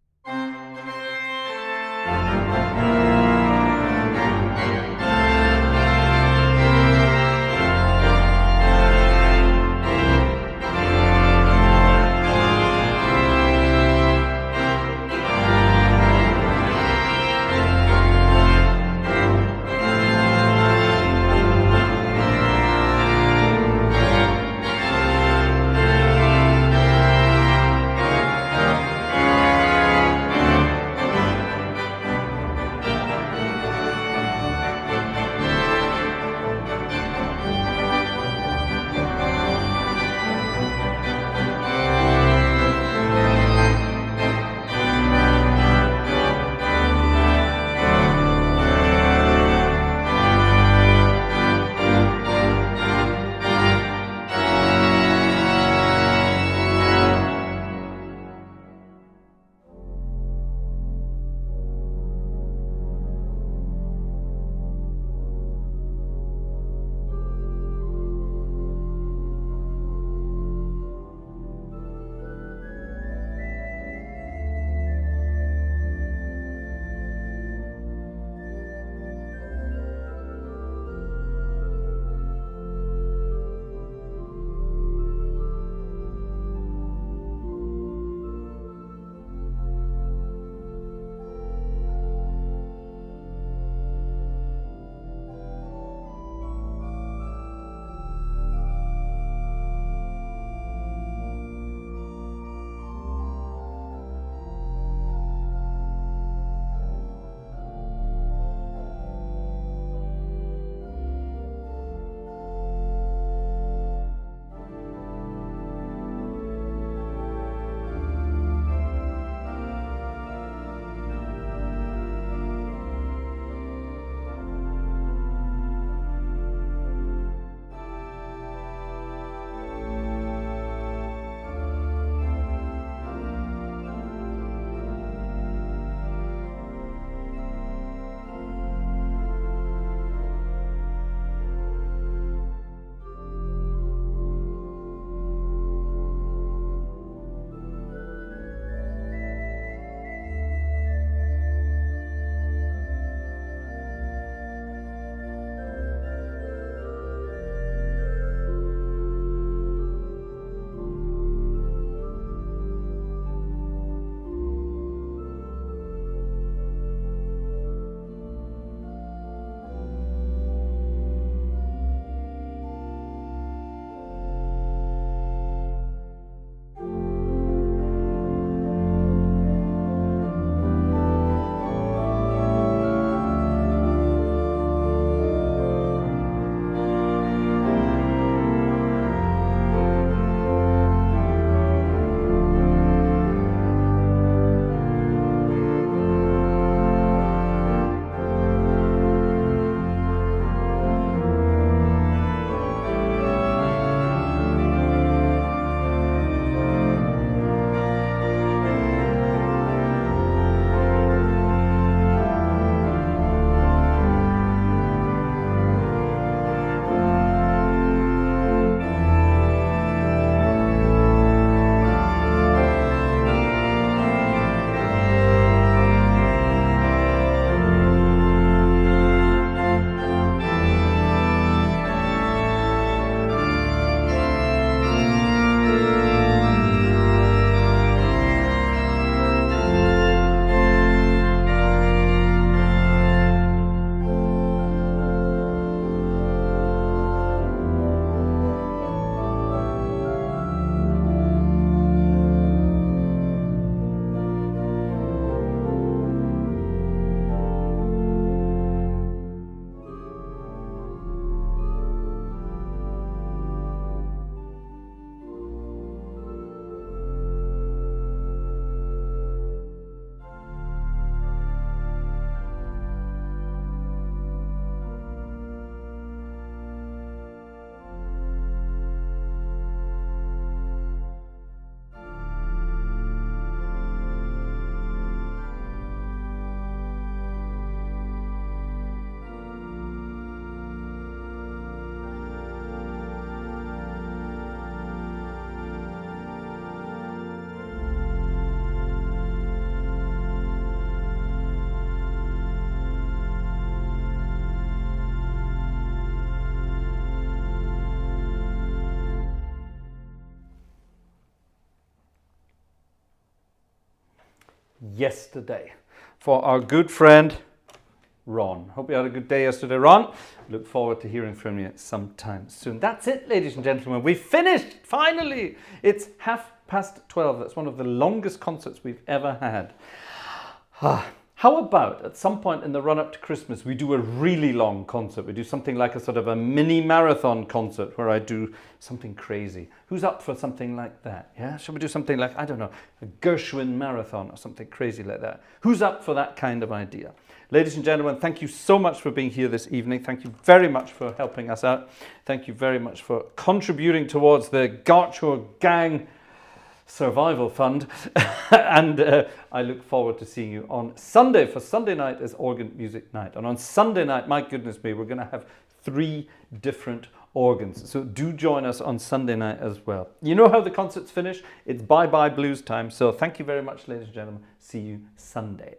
yesterday for our good friend Ron. Hope you had a good day yesterday, Ron. Look forward to hearing from you sometime soon. That's it, ladies and gentlemen. We finished, finally. It's 12:30. That's one of the longest concerts we've ever had. How about at some point in the run-up to Christmas, we do a really long concert. We do something like a sort of a mini marathon concert where I do something crazy. Who's up for something like that? Yeah, shall we do something like, I don't know, a Gershwin marathon or something crazy like that? Who's up for that kind of idea? Ladies and gentlemen, thank you so much for being here this evening. Thank you very much for helping us out. Thank you very much for contributing towards the Gartshore Gang Survival Fund. And I look forward to seeing you on Sunday. For Sunday night is organ music night. And on Sunday night, my goodness me, we're going to have 3 different organs. So do join us on Sunday night as well. You know how the concerts finish? It's bye-bye blues time. So thank you very much, ladies and gentlemen. See you Sunday.